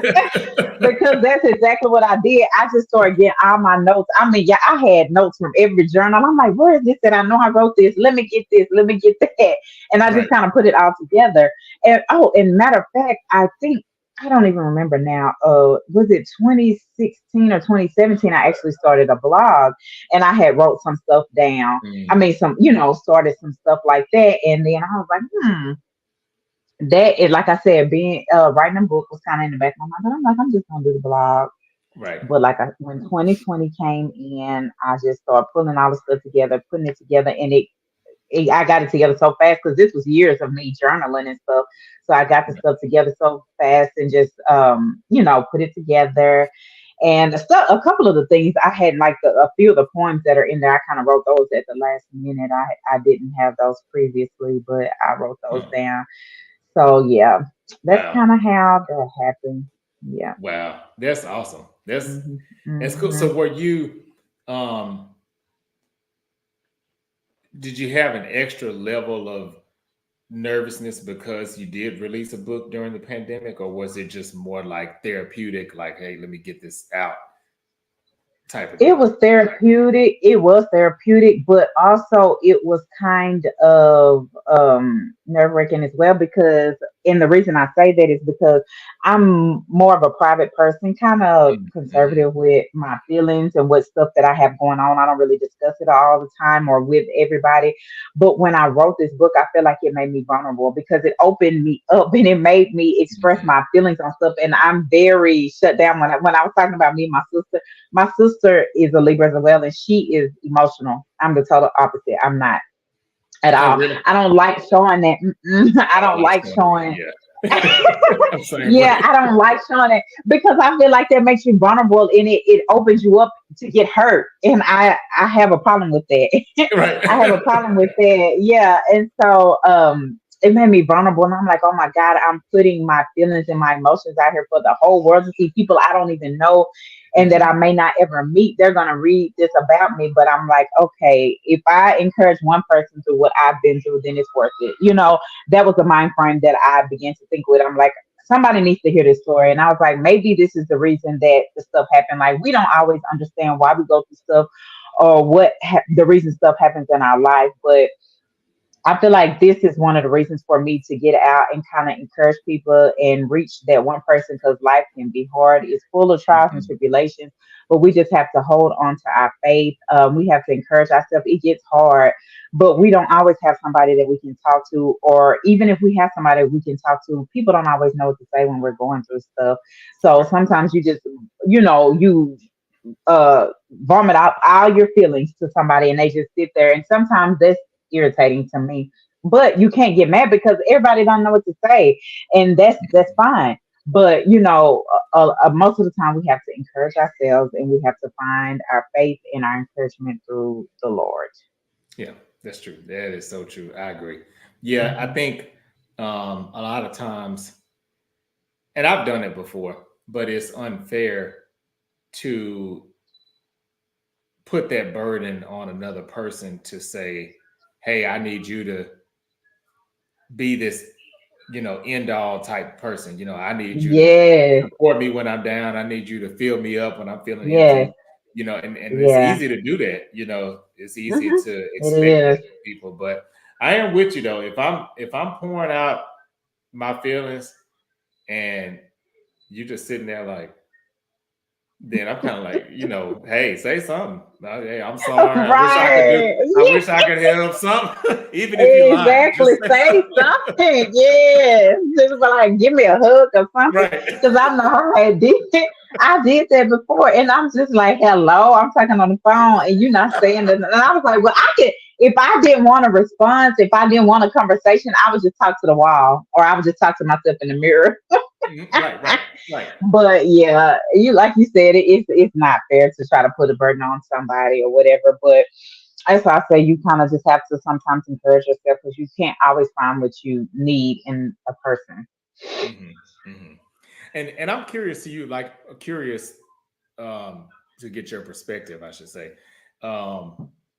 Because that's exactly what I did. I just started getting all my notes. I mean, yeah, I had notes from every journal. I'm like, where is this? And I know I wrote this. Let me get this. Let me get that. And I just Right. kind of put it all together. And and matter of fact, I think I don't even remember now. Was it 2016 or 2017? I actually started a blog, and I had wrote some stuff down. I Mm. mean, started some stuff like that, and then I was like, that is, like I said, being writing a book was kind of in the back of my mind. But I'm like, I'm just gonna do the blog. Right. But like when 2020 came in, I just started pulling all the stuff together, putting it together, and I got it together so fast because this was years of me journaling and stuff. So I got the Right. stuff together so fast and just put it together. And a couple of the things I had, like a few of the poems that are in there, I kind of wrote those at the last minute. I didn't have those previously, but I wrote those Huh. down. So yeah, that's Wow. kind of how that happened. Yeah. Wow. That's awesome. Hmm. That's cool. Hmm. So were you um did you have an extra level of nervousness because you did release a book during the pandemic, or was it just more like therapeutic, like, hey, let me get this out type of It deal? was therapeutic. It was therapeutic, but also it was kind of nerve wracking as well because, and the reason I say that is because I'm more of a private person, kind of Mm-hmm. conservative with my feelings and what stuff that I have going on. I don't really discuss it all the time or with everybody. But when I wrote this book, I feel like it made me vulnerable because it opened me up and it made me express Mm-hmm. my feelings on stuff. And I'm very shut down when I was talking about me and my sister. My sister is a Libra as well, and she is emotional. I'm the total opposite. I'm not at Oh, all. really? I don't like showing that. I I don't don't like like showing it. showing. Yeah. I'm same Yeah, way. I don't like showing it because I feel like that makes you vulnerable and it opens you up to get hurt. And I have a problem with that. I have a Right. problem with that. Yeah. And so it made me vulnerable and I'm like, oh my God, I'm putting my feelings and my emotions out here for the whole world to see, people I don't even know and that I Hmm. may not ever meet. They're gonna read this about me. But I'm like, okay, if I encourage one person through what I've been through, then it's worth it. That was the mind frame that I began to think with. I'm like, somebody needs to hear this story. And I was like, maybe this is the reason that the stuff happened. Like, we don't always understand why we go through stuff or the reason stuff happens in our life. But I feel like this is one of the reasons for me to get out and kind of encourage people and reach that one person, because life can be hard. It's full of trials and Mhm. tribulations, but we just have to hold on to our faith. We have to encourage ourselves. It gets hard, but we don't always have somebody that we can talk to, or even if we have somebody we can talk to, people don't always know what to say when we're going through stuff. So Right. sometimes you just, you vomit out all your feelings to somebody and they just sit there, and sometimes that's irritating to me, but you can't get mad because everybody don't know what to say, and that's fine. But most of the time we have to encourage ourselves, and we have to find our faith and our encouragement through the Lord. Yeah, that's true. That is so true. I agree. Yeah, I Mhm. think a lot of times, and I've done it before, but it's unfair to put that burden on another person to say, "Hey, I need you to be this, end all type person. I need you to Yes, support me when I'm down. I need you to fill me up when I'm feeling yes, empty." And it's yeah. easy to do that. It's easy Hmm. to It expect that is. from people. But I am with you though. If I'm pouring out my feelings and you just sitting there like, then I'm kind of like, hey, say something. Hey, I'm sorry. I wish I could do. Right. I wish I could help something, even if you're lying. Exactly. Just say Say something. something. Yes. Just be like, give me a hug or something. Right. Because I know I did it. I did that before. And I'm just like, hello. I'm talking on the phone and you're not saying that. And I was like, well, if I didn't want a response, if I didn't want a conversation, I would just talk to the wall, or I would just talk to myself in the mirror. Mhm. Right. Right. Right. But yeah, like you said, it's not fair to try to put a burden on somebody or whatever. But that's why I say you kind of just have to sometimes encourage yourself, because you can't always find what you need in a person. Hmm. Hmm. And I'm curious to you, like curious um, to get your perspective, I should say.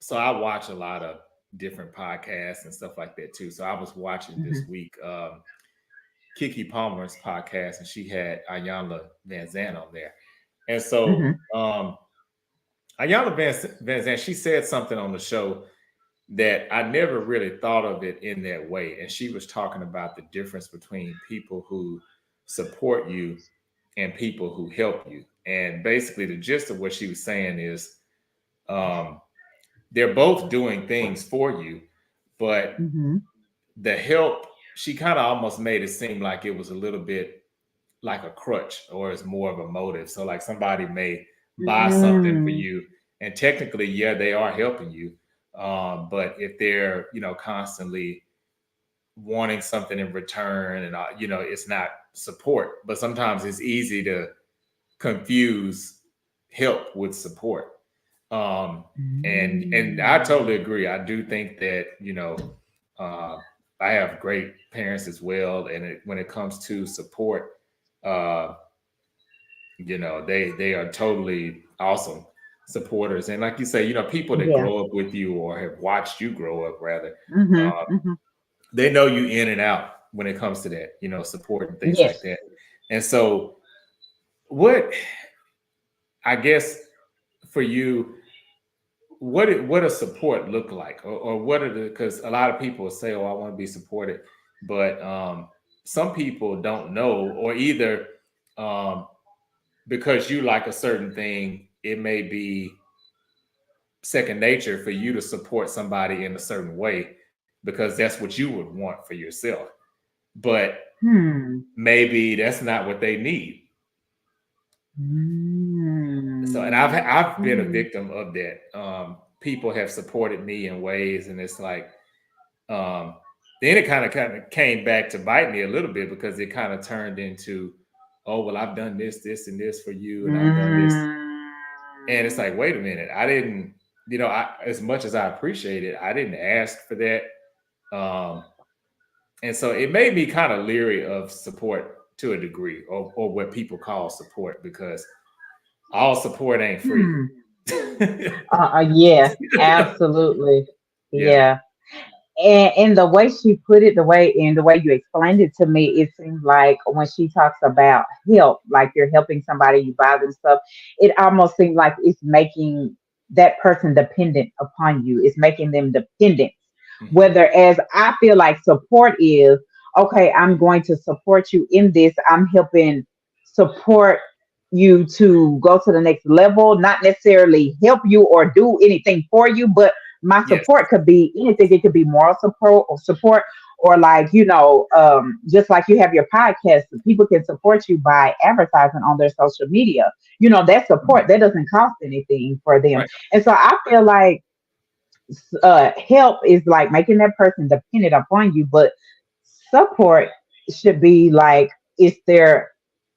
So I watch a lot of different podcasts and stuff like that too. So I was watching this Hmm. week Kiki Palmer's podcast, and she had Ayanna Van Zandt on there. And so Hmm. Ayanna Van Zandt, she said something on the show that I never really thought of it in that way. And she was talking about the difference between people who support you and people who help you. And basically, the gist of what she was saying is um, they're both doing things for you, but Hmm. the help, she kind of almost made it seem like it was a little bit like a crutch or it's more of a motive. So, like somebody may buy something for Mm. you, and technically, yeah, they are helping you. But if they're, constantly wanting something in return and it's not support. But sometimes it's easy to confuse help with support. And I totally Mm. agree. I do think that uh, I have great parents as well, and when it comes to support, uh, they are totally awesome supporters. And like you say, people that Yeah. grow up with you or have watched you grow up rather, Hmm. uh, Hmm. they know you in and out when it comes to that, support and things like Yes. that. And so, what I guess for you, what does support look like, or what are the, because a lot of people say, "Oh, I want to be supported," but some people don't know, or either um, because you like a certain thing, it may be second nature for you to support somebody in a certain way because that's what you would want for yourself. But Hmm. maybe that's not what they need. So, and I've Mm. I've been a Mm. victim of that. People have supported me in ways, and it's like, um, then it kind of came back to bite me a little bit because it kind of turned into, oh well, I've done this, and this for you, and I've done this, and it's like, wait a minute, I didn't, as much as I appreciate it, I didn't ask for that. Um, and so it made me kind of leery of support to a degree, or what people call support, because all support ain't free. Mm. Yeah, absolutely. Yeah. Yeah. And the way she put it, the way you explained it to me, it seems like when she talks about help, like you're helping somebody, you buy them stuff, it almost seems like it's making that person dependent upon you. It's making them dependent Hmm. Whether as I feel like support is, okay, I'm going to support you in this. I'm helping support you to go to the next level, not necessarily help you or do anything for you, but my Yes. support could be anything. It could be moral support, or like, just like you have your podcast, people can support you by advertising on their social media. That support, Mhm. that doesn't cost anything for them. Right. And so I feel like help is like making that person dependent upon you, but support should be like, if they're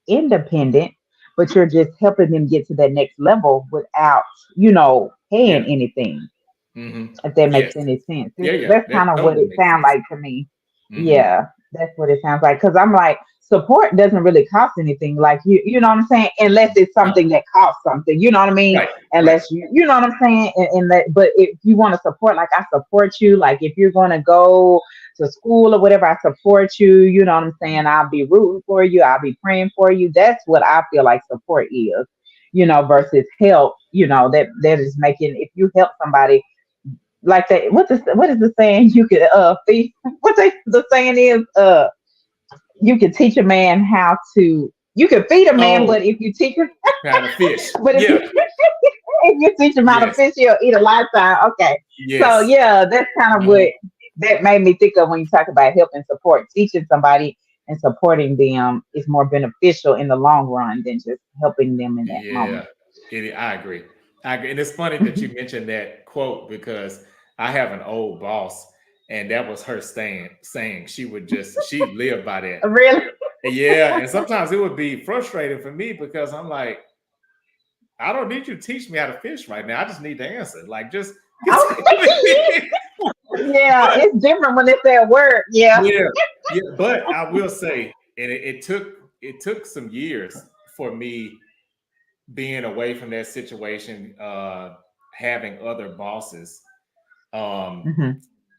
independent, but you're just helping them get to that next level without, paying Yeah. anything, Hmm. if that Yes. makes any sense. Yeah. Yeah. That's kind That of what totally it makes sounds sense. like to me. Hmm. Yeah, that's what it sounds like. Because I'm like, support doesn't really cost anything. Like, you know what I'm saying? Unless it's No. something that costs something. You know what I mean? Right. Right. Unless you know what I'm saying? And that, but if you want to support, like I support you. Like if you're going to go to school or whatever, I support you. You know what I'm saying? I'll be rooting for you. I'll be praying for you. That's what I feel like support is. Versus help. That is making, if you help somebody like that. What is the saying? You could feed. The saying is you can teach a man how to. You can feed a man, Oh, but if you teach him, kind of fish. but if you Yeah. if you teach him how to Yes. fish, he'll eat a lifetime. Okay, so Yes. yeah, that's kind of Mhm. what that made me think of when you talk about help and support. Teaching somebody and supporting them is more beneficial in the long run than just helping them in that Yeah. moment. I agree. I agree. And it's funny that you mentioned that quote because I have an old boss, and that was her saying she lived by that. Really? Yeah. And sometimes it would be frustrating for me because I'm like, I don't need you to teach me how to fish right now. I just need the answer. Like, just Oh, yeah, but it's different when it's at work. Yeah. yeah, yeah. But I will say, and it took some years for me being away from that situation, having other bosses. Um, Hmm.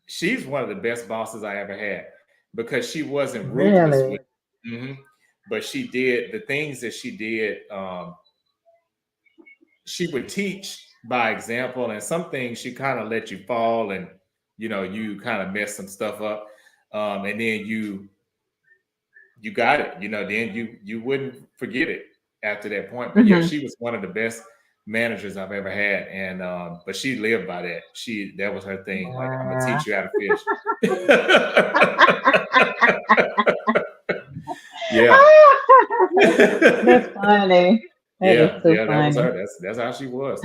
she's one of the best bosses I ever had because she wasn't ruthless with. Really? Mhm. But she did the things that she did. She would teach by example, and some things she kind of let you fall, and you kind of mess some stuff up, and then you got it. Then you wouldn't forget it after that point. But yeah, Hmm. she was one of the best managers I've ever had, and but she lived by that. That was her thing. Like, I'm gonna Wow. teach you how to fish. Yeah. That's funny. That is Yeah, too yeah, that was funny. her. That's how she was.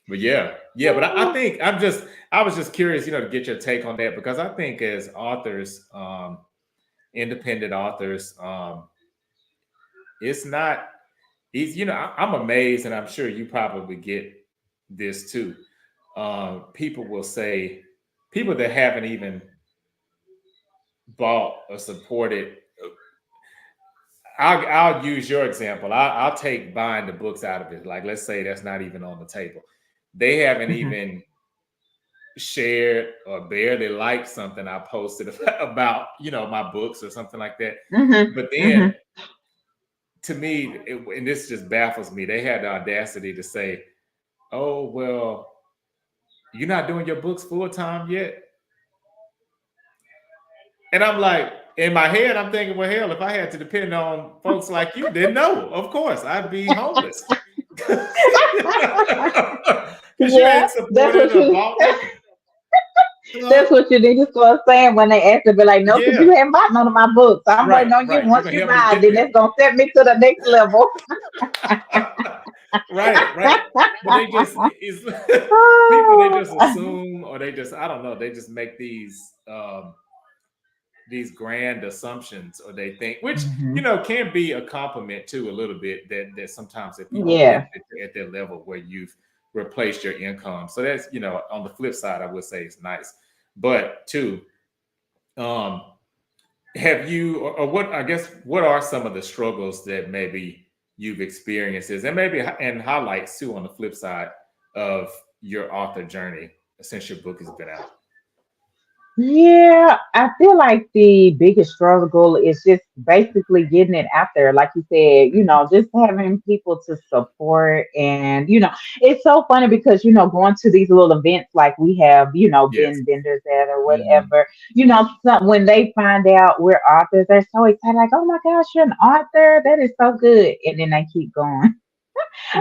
But yeah, yeah. But I think I was just curious, to get your take on that because I think as authors, independent authors, it's not easy. I'm amazed, and I'm sure you probably get this too. People will say, people that haven't even bought or supported. I'll use your example. I'll take buying the books out of it. Like, let's say that's not even on the table. They haven't Hmm. even shared or barely liked something I posted about, my books or something like that. Hmm. But then Hmm. to me, and this just baffles me, they had the audacity to say, "Oh, well, you're not doing your books full time yet." And I'm like, in my head, I'm thinking, well, hell, if I had to depend on folks like you, then no, of course, I'd be homeless. Because you Yeah, ain't supported or bought nothing. that's So, what you need to start saying when they ask to be like, no, because yeah, you haven't bought none of my books. I'm right, waiting on you. right. You're Once gonna you help me buy, get then there. that's gonna set me to the next level. Right, right. But they just is people, they Oh. just assume, or they just, I don't know, they just make these grand assumptions, or they think, which Hmm. can be a compliment too, a little bit, that sometimes if people get Yeah. at that level where you've replaced your income. So that's, on the flip side, I would say it's nice. But too, um have you, or what, I guess, what are some of the struggles that maybe you've experienced, and maybe and highlights too on the flip side of your author journey since your book has been out? Yeah, I feel like the biggest struggle is just basically getting it out there. Like you said, just having people to support. And, it's so funny because, going to these little events like we have, Yes. been vendors at or Mhm. whatever, when they find out we're authors, they're so excited, like, oh my gosh, you're an author. That is so good. And then they keep going.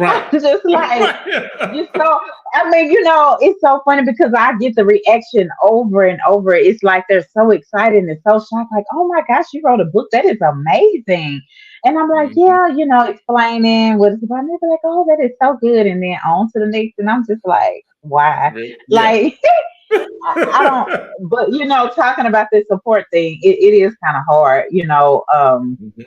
Right. I'm just like, Right. just so, I mean, it's so funny because I get the reaction over and over. It's like they're so excited and so shocked, like, oh my gosh, you wrote a book. That is amazing. And I'm like, Mhm. yeah, explaining what it's about. And they're like, oh, that is so good. And then on to the next. And I'm just like, why? Really? Yeah. Like, I don't, but, talking about this support thing, it is kind of hard, Mhm.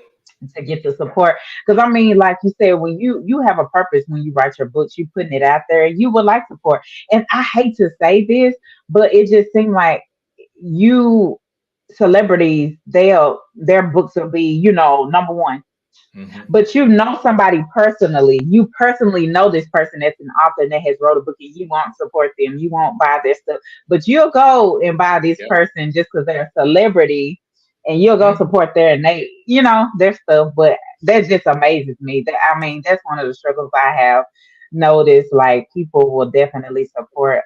to get the support. Because I mean, like you said, when you have a purpose when you write your books, you putting it out there, you would like support. And I hate to say this, but it just seemed like you celebrities, their books will be, number one. Mhm. But somebody personally, you personally know this person that's an author that has wrote a book, and you won't support them, you won't buy their stuff, but you'll go and buy this Yep. person just because they're a celebrity, and you'll go Mhm. support their stuff. But that just amazes me. That, I mean, that's one of the struggles I have noticed. Like, people will definitely support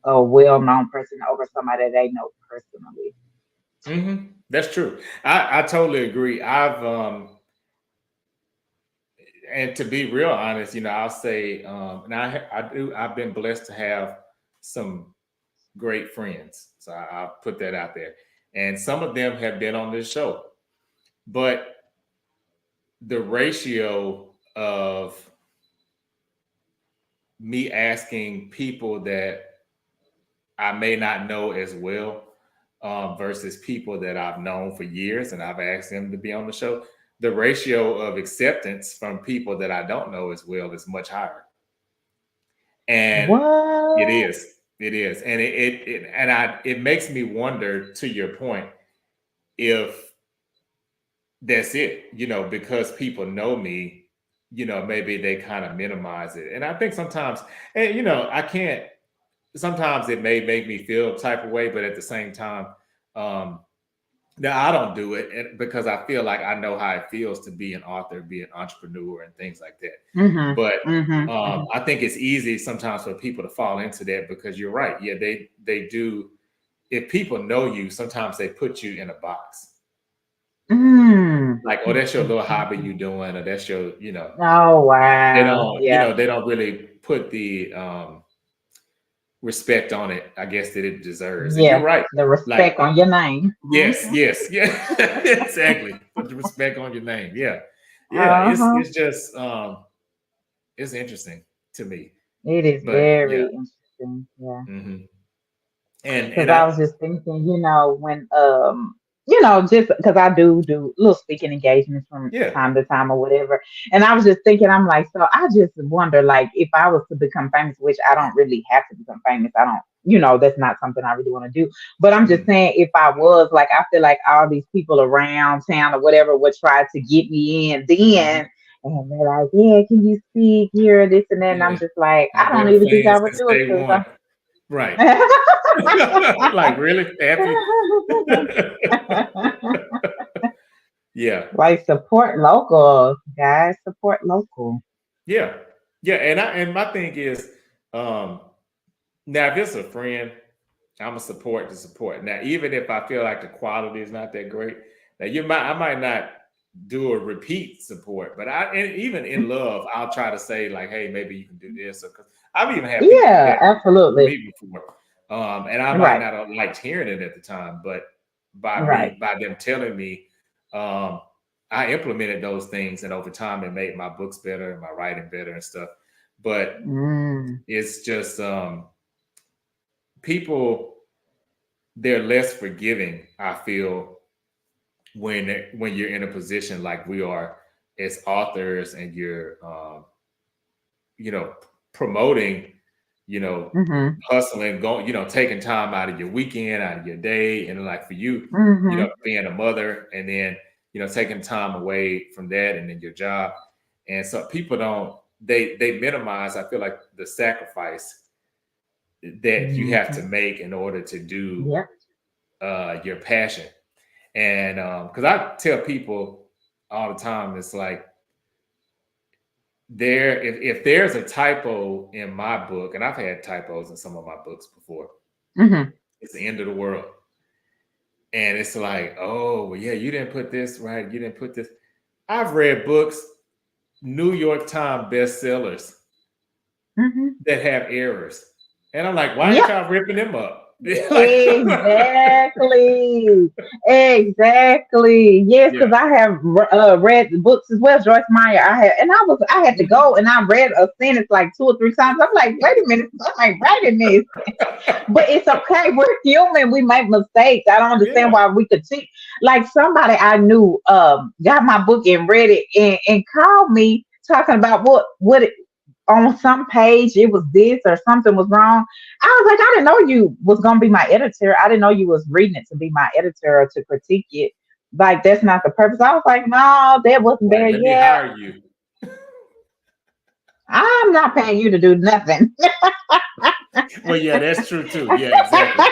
a well-known person over somebody they know personally. Mhm. That's true. I totally agree. And to be real honest, I'll say, and I've been blessed to have some great friends. So I'll put that out there. And some of them have been on this show. But the ratio of me asking people that I may not know as well, versus people that I've known for years and I've asked them to be on the show, the ratio of acceptance from people that I don't know as well is much higher. And it What? is, it is, and it makes me wonder. To your point, if that's it, because people know me, maybe they kind of minimize it. And I think sometimes, and I can't, sometimes it may make me feel a type of way, but at the same time, um, now I don't do it because I feel like I know how it feels to be an author, be an entrepreneur, and things like that. Mm-hmm. But Mm-hmm. Mm-hmm. I think it's easy sometimes for people to fall into that because you're right. Yeah, they do. If people know you, sometimes they put you in a box. Mm. Like, oh, Mm, that's your mm, little mm, hobby mm. you doing, or that's your, Oh they wow. don't, Yeah. they don't really put the respect on it, I guess, that it deserves. And you're Yeah. right. The Like, respect on your name. yes, Mm-hmm. yes, yeah, exactly. Put the respect on your name. Yeah, yeah. Uh-huh. It's just it's interesting to me, It is but very yeah. interesting. Yeah. Hmm. And Because and I I was just thinking, when just because I do little speaking engagements from yeah. time to time or whatever. And I was just thinking, I'm like, so I just wonder, like, if I was to become famous, which I don't really have to become famous. I don't, that's not something I really want to do. But I'm just Mhm. saying, if I was, like, I feel like all these people around town or whatever would try to get me in Mhm. then. And they're like, yeah, can you speak here, this and that? And I'm Yeah. just like, I've I don't been even think I fans would since do it day because one. Right. Like, really happy. Yeah. like, support local, guys. Support local. Yeah. Yeah. And my thing is, um, now if it's a friend, I'm a support the support. Now, even if I feel like the quality is not that great, now I might not do a repeat support, but and even in love, I'll try to say like, hey, maybe you can do this, or because I've even had people do Yeah, that for absolutely. me before, and I might Right, not have liked hearing it at the time, but right. by them telling me, um, I implemented those things, and over time, it made my books better and my writing better and stuff. But Mm, it's just people, they're less forgiving, I feel, when you're in a position like we are as authors, and you're you know promoting, you know mm-hmm, hustling, going, taking time out of your weekend, out of your day, and like for you, mm-hmm. being a mother, and then taking time away from that, and then your job. And so people don't, they minimize, I feel like, the sacrifice that you have to Mm-hmm. make in order to do Yep, your passion. And because I tell people all the time, it's like if there's a typo in my book, and I've had typos in some of my books before, it's the end of the world. And it's like, oh, well, yeah, you didn't put this right. You didn't put this. I've read books, New York Times bestsellers that have errors. And I'm like, why ain't y'all ripping them up? Like, Exactly. Exactly. Yes, because I have read the books as well, Joyce Meyer. I had to go and I read a sentence like 2 or 3 times. I'm like, wait a minute, I ain't writing this. But it's okay. We're human. We make mistakes. I don't understand why we could see. Like somebody I knew got my book and read it and called me talking about what it, on some page it was this or something was wrong. I was like, I didn't know you was gonna be my editor. I didn't know you was reading it to be my editor or to critique it. Like that's not the purpose. I was like, no, that wasn't there let me yet. hire you. I'm not paying you to do nothing. Well, yeah, that's true too. Yeah, exactly.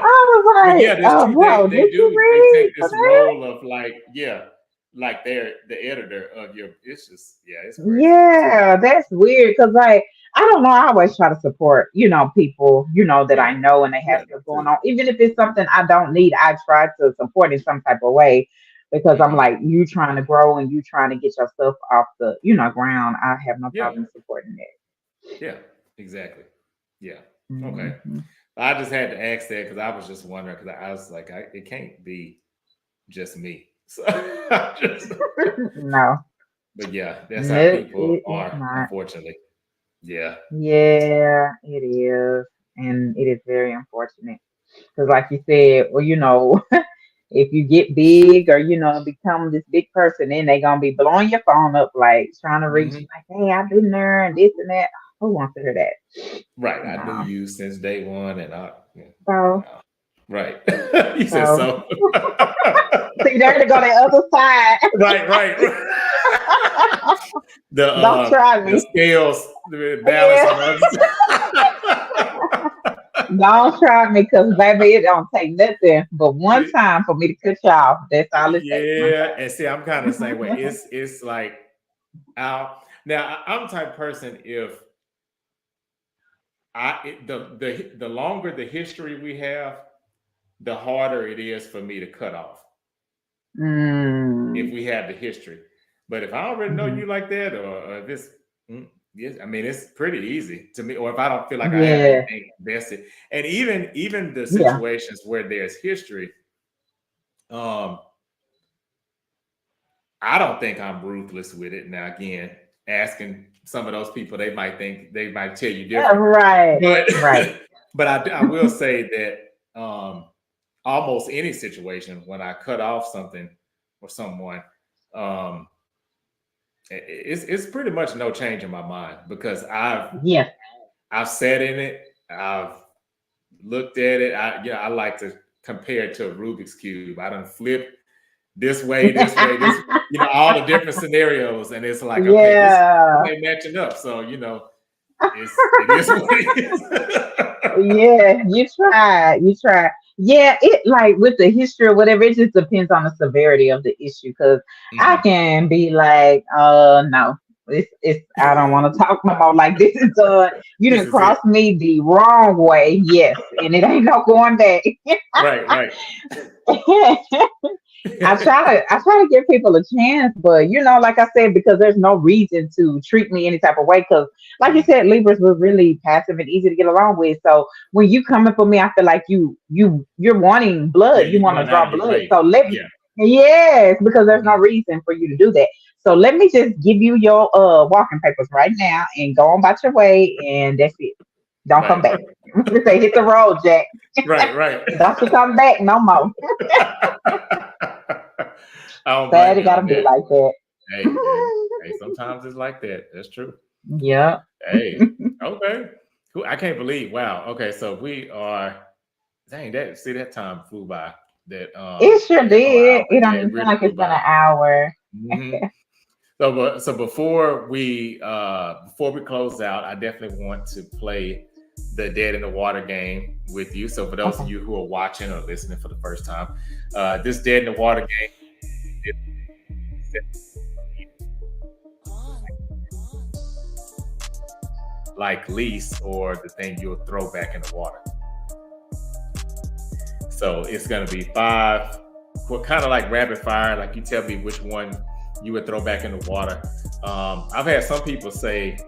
I was But like, yeah, that's oh, true. bro, They did you do. They read take for this that? role of like, yeah, like they're the editor of your. It's just, yeah, it's crazy. Yeah, that's weird because, like, I don't know. I always try to support, people, that I Yeah, know and they have yeah, stuff going too. on. Even if it's something I don't need, I try to support in some type of way because I'm Hmm. like, you trying to grow and you trying to get your stuff off the, ground. I have no Yeah, problem supporting yeah, exactly. Yeah. that. Okay. Hmm. I just had to ask that because I was just wondering because I was like, it can't be just me. So I just, No, but yeah, that's how no, people it is are, not. unfortunately. Yeah. Yeah, it is. And it is very unfortunate. Because, like you said, well, if you get big or, become this big person, then they're going to be blowing your phone up, like trying to reach Hmm. you, like, hey, I've been there and this and that. Who wants to hear that? Right. I knew No. you since day one, and So, no. Right. You said so, so. see, there to go the other side. Right. Right. the Don't try the me. scales, the balance Yeah. on the other Don't try me because, baby, it don't take nothing but one side. time for me to cut you off. That's all it takes. One Yeah, and see, I'm kind of the same way. time. It's like now I'm the type of person if the longer the history we have, the harder it is for me to cut off if Mm. we have the history. But if I already know Mhm. you like that, or if it's yes, I mean it's pretty easy to me. Or if I don't feel like I have Yeah. anything invested, and even the Yeah. situations where there's history, um, I don't think I'm ruthless with it. Now, again, asking some of those people, they might tell you different. Right. But Right. but I will say that almost any situation when I cut off something or someone, um, it's pretty much no change in my mind because Yeah. I've sat in it, I've looked at it. I like to compare it to a Rubik's cube. I done flip this way, this, all the different scenarios. And it's like, okay, this Yeah. ain't matching up. So, it is what it is. Yeah. You try. You try. Yeah. It like with the history or whatever, it just depends on the severity of the issue. Because I Mhm. can be like, no. It's I don't want to talk no more. Like this is you This didn't is it. cross me the wrong way, yes, and it ain't no going back. Right, right. I try to give people a chance, but like I said, because there's no reason to treat me any type of way. Because, like you Mhm. said, Libras were really passive and easy to get along with. So when you coming for me, I feel like you're wanting Yeah, blood. You you're want to going out draw of your blood. way. So let me, Yeah. yes, because there's no Mhm. reason for you to do that. So let me just give you your walking papers right now and go on about your way, and that's it. Don't come Right. back. Say hit the road, Jack. Right, right. Don't you come back no more. I don't Sad blame it you on gotta be that. like that. Hey, sometimes it's like that. That's true. Yeah. Hey, okay. Cool. I can't believe. Wow. Okay, so we are dang that time flew by. It sure That whole did. hour. It don't Yeah, it even seem really like flew it's been by. an hour. Hmm. So before we close out, I definitely want to play the Dead in the Water game with you. So for those of Okay. you who are watching or listening for the first time, this Dead in the Water game is like lease or the thing you'll throw back in the water. So it's going to be five, what kind of like rapid fire, like you tell me which one you would throw back in the water. I've had some people say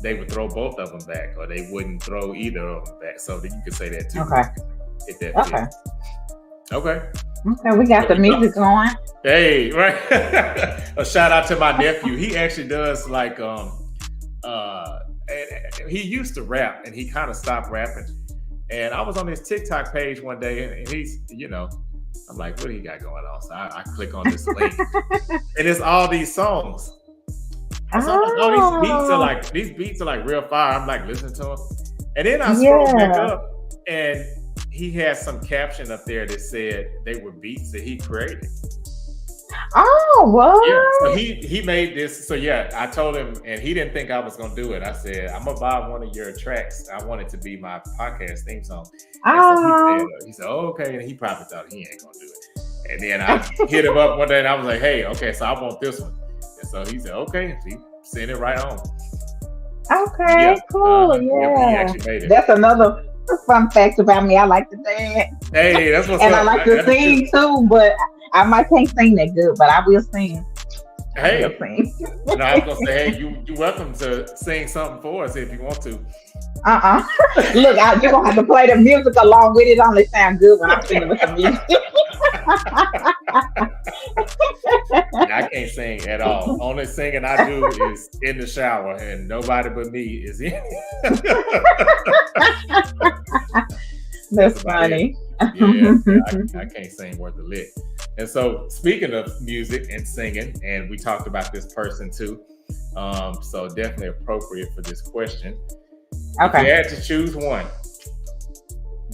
they would throw both of them back or they wouldn't throw either of them back. So you can say that too. Okay. If that Okay. fits. Okay. Okay. We got the music going. Hey, right. A shout out to my nephew. He actually does like he used to rap and he kind of stopped rapping. And I was on his TikTok page one day and he's, I'm like, what do he got going on? So I click on this link and it's all these songs. So I'm like, oh, these beats are like real fire. I'm like listening to them. And then I scroll back up and he had some caption up there that said they were beats that he created. Oh, what? Yeah, so he made this. So yeah, I told him, and he didn't think I was gonna do it. I said, I'm gonna buy one of your tracks. I want it to be my podcast theme song. And so he said, oh, okay. And he probably thought he ain't gonna do it. And then I hit him up one day and I was like, hey, okay, so I want this one. And so he said, okay. So he sent it right on. Okay, cool. He actually made it. That's another fun fact about me. I like to dance. Hey, that's what's and up. I like to sing too, but I might can't sing that good, but I will sing. Hey, I was gonna say, hey, you're welcome to sing something for us if you want to. Look, you're gonna have to play the music along with it. Only sound good when I'm singing with the music. I can't sing at all. Only singing I do is in the shower, and nobody but me is in. That's funny. Yeah, I can't sing worth a lick. And so, speaking of music and singing, and we talked about this person too, so definitely appropriate for this question. Okay. If you had to choose one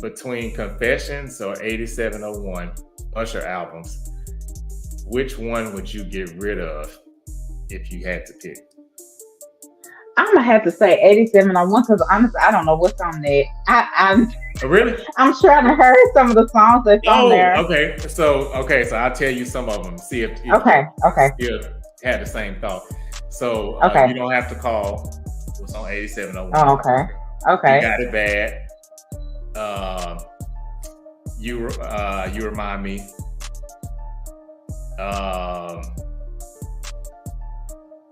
between Confessions or 8701 Usher albums, which one would you get rid of if you had to pick? I'm gonna have to say 8701 because honestly, I don't know what's on there. Really? I'm trying to hear some of the songs that's on there. Okay. So I'll tell you some of them. See if you had the same thought. So you don't have to call what's on 8701. Oh, okay. You Got It Bad. You Remind Me.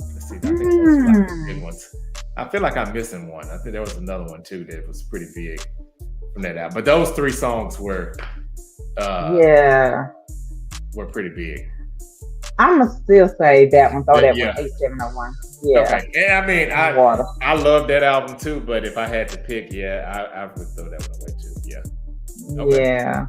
Let's see. I think those are like the big ones. I feel like I'm missing one. I think there was another one too that was pretty big from that album. But those three songs were pretty big. I'm gonna still say that one. Throw that one 8701. Yeah. Okay. Yeah, I mean, I love that album too. But if I had to pick, I would throw that one away too. Yeah. Okay. Yeah.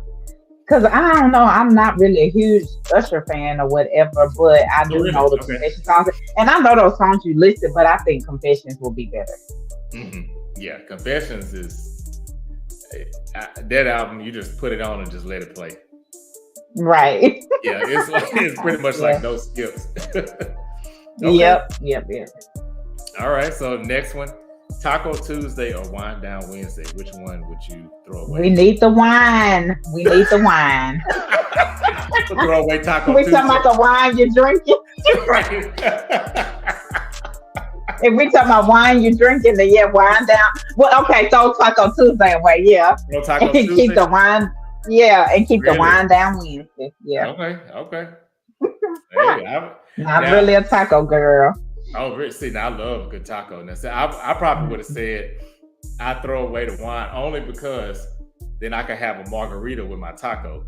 Because I don't know, I'm not really a huge Usher fan or whatever, but I do know the Confessions songs. And I know those songs you listed, but I think Confessions will be better. Mm-hmm. Yeah, Confessions is that album. You just put it on and just let it play. Right. Yeah, it's pretty much like no skips. Yep. All right, so next one. Taco Tuesday or Wind Down Wednesday? Which one would you throw away? We need the wine. Throw away Taco Tuesday. We talking about the wine you're drinking? Right. If we talking about wine you're drinking, then wind down. Well, okay, throw Taco Tuesday away, Throw Taco Tuesday? Keep the wine, and keep the wine down Wednesday. Yeah. Okay. Hey, Not really a taco girl. Oh, really? See, now I love a good taco. Now, see, I probably would have said I throw away the wine only because then I could have a margarita with my taco.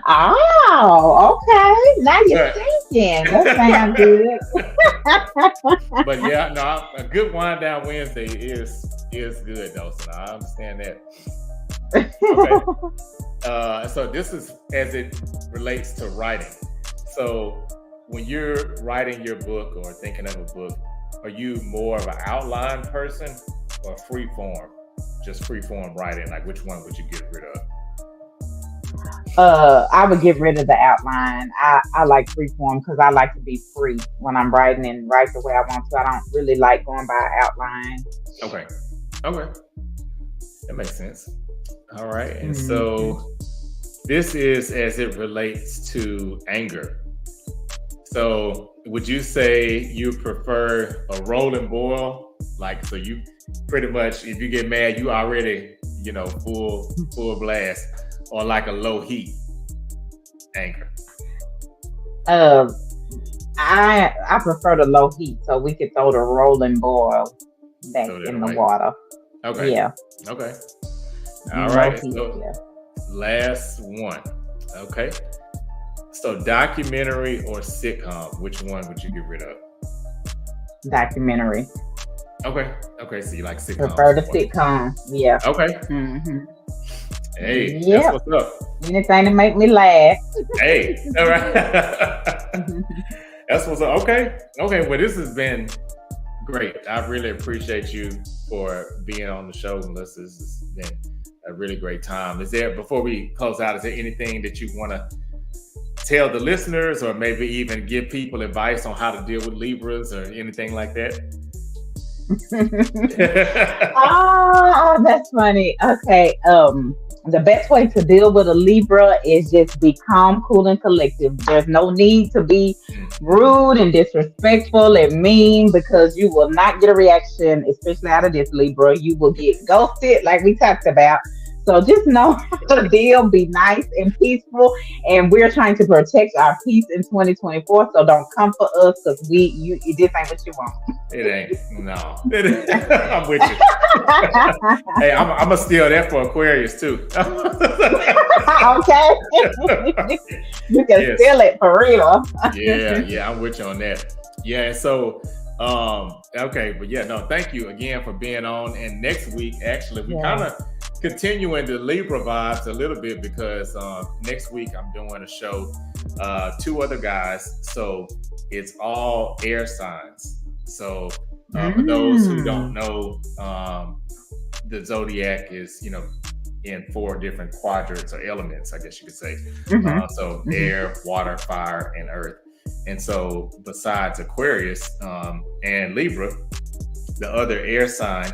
Oh, okay. Now you're thinking. That sounds good. But a good wind down Wednesday is good though. So I understand that. Okay. So this is as it relates to writing. So when you're writing your book or thinking of a book, are you more of an outline person or free form? Just free form writing? Like which one would you get rid of? I would get rid of the outline. I like free form because I like to be free when I'm writing and write the way I want to. I don't really like going by outline. Okay. That makes sense. All right. And Mhm. so this is as it relates to anger. So would you say you prefer a rolling boil? Like, so you pretty much, if you get mad, you already, full blast, or like a low heat anger? Uh, I prefer the low heat, so we could throw the rolling boil back Throw that in the away. water. Okay. Yeah, Okay. All low right. heat. So Yeah, last one. Okay. So documentary or sitcom, which one would you get rid of? documentary. Okay. Okay. So you like Prefer sitcoms the more. sitcom. Yeah. Okay. Hmm. Hey, that's Yep. what's up. Anything to make me laugh. Hey. All right. That's what's up. Okay. Okay. Well, this has been great. I really appreciate you for being on the show, Melissa. This has been a really great time. Is there, before we close out, is there anything that you want to tell the listeners, or maybe even give people advice on how to deal with Libras or anything like that? Oh, that's funny. Okay. The best way to deal with a Libra is just be calm, cool, and collective. There's no need to be rude and disrespectful and mean, because you will not get a reaction, especially out of this Libra. You will get ghosted, like we talked about. So just know how to deal, be nice and peaceful. And we're trying to protect our peace in 2024. So don't come for us, because this ain't what you want. It ain't. No. I'm with you. Hey, I'm going to steal that for Aquarius too. Okay. You can Yes. steal it for real. Yeah, I'm with you on that. Yeah, and so okay, but yeah, no, thank you again for being on. And next week, actually, we kind Yeah. of continuing the Libra vibes a little bit, because next week I'm doing a show, two other guys, so it's all air signs. So for those who don't Mm. know, the zodiac is, in four different quadrants or elements, I guess you could say. Hmm. So Hmm. air, water, fire, and earth. And so besides Aquarius and Libra, the other air sign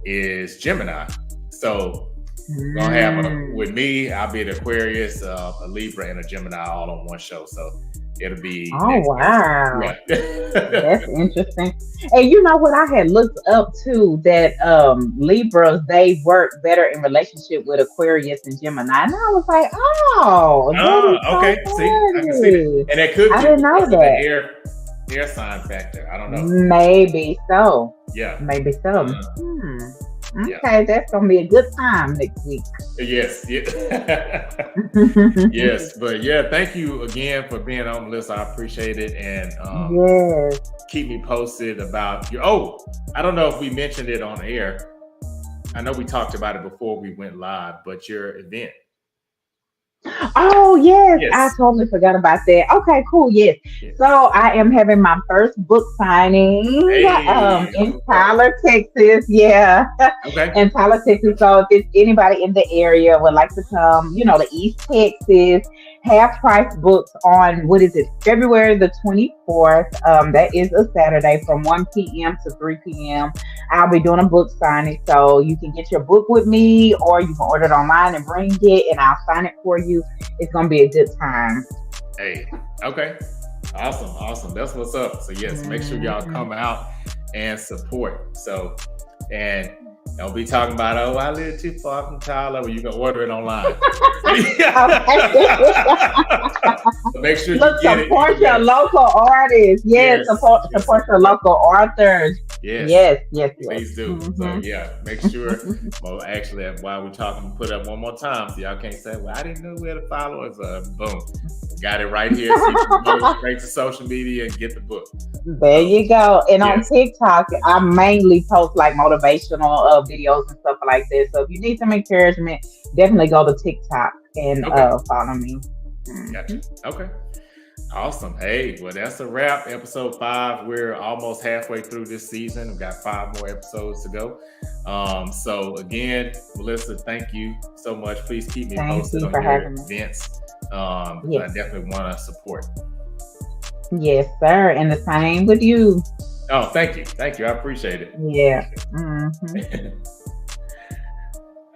is Gemini. So we're gonna have with Mm. me, I'll be an Aquarius, a Libra, and a Gemini all on one show. So it'll be Oh, next Thursday. wow. Yeah. That's interesting. And you know what I had looked up too, that Libras, they work better in relationship with Aquarius and Gemini. And I was like, oh, that is Okay. so See, I can see that. funny. And that could I be didn't know because of the that. air sign factor. I don't know. Maybe so. Yeah. Maybe so. Uh, Hmm. yeah. Okay, that's gonna be a good time next week. Yes. Yeah. Yes. But yeah, thank you again for being on, Melissa. I appreciate it. And Yes. keep me posted about your. Oh, I don't know if we mentioned it on air. I know we talked about it before we went live, but your event. Oh yes, I Yes. totally forgot about that. Okay, cool. Yes. So Yes. I am having my first book signing Hey, that's in what's up. Tyler, Texas. Yeah. Okay. In Tyler, Texas. So if it's anybody in the area would like to come, the East Texas, half price books on what is it, February the 24th. That is a Saturday from 1 p.m. to 3 p.m. I'll be doing a book signing. So you can get your book with me, or you can order it online and bring it, and I'll sign it for you. It's gonna be a good time. Hey. Okay. Awesome. Awesome. That's what's up. So yes, make sure y'all Mhm. come out and support. So, and don't be talking about, oh, I live too far from Tyler. Well, you can order it online. Okay. So make sure you Look, get it. support your local artists. Yes, Yes. Yes. support your local authors. Yes. Yes, yes, yes. Please do. So Hmm. yeah, make sure. Well, actually, while we're talking, put up one more time so y'all can't say, "Well, I didn't know where to follow us." Boom, got it right here. So you can go straight to social media and get the book. There So you go. And on yes, TikTok, I mainly post like motivational videos and stuff like this. So if you need some encouragement, definitely go to TikTok and okay, follow me. gotcha. Mhm. Okay, awesome. Hey, well, that's a wrap. Episode 5. We're almost halfway through this season. We've got 5 more episodes to go. So again, Melissa, thank you so much. Please keep me Thank posted you on for your having me. events. I Yes, definitely want to support. yes, sir. And the same with you. Oh, thank you. Thank you. I appreciate Yeah. Hmm. it.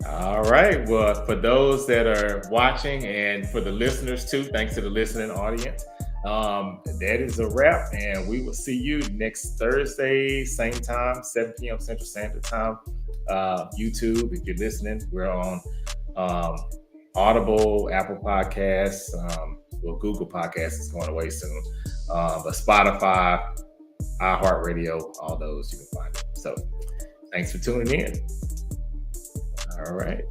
All right. Well, for those that are watching and for the listeners too, thanks to the listening audience. That is a wrap, and we will see you next Thursday, same time, 7 p.m. Central Standard Time. YouTube, if you're listening, we're on um, Audible, Apple Podcasts, well, Google Podcasts is going away soon, but Spotify, iHeartRadio, all those you can find it. So, thanks for tuning in. All right.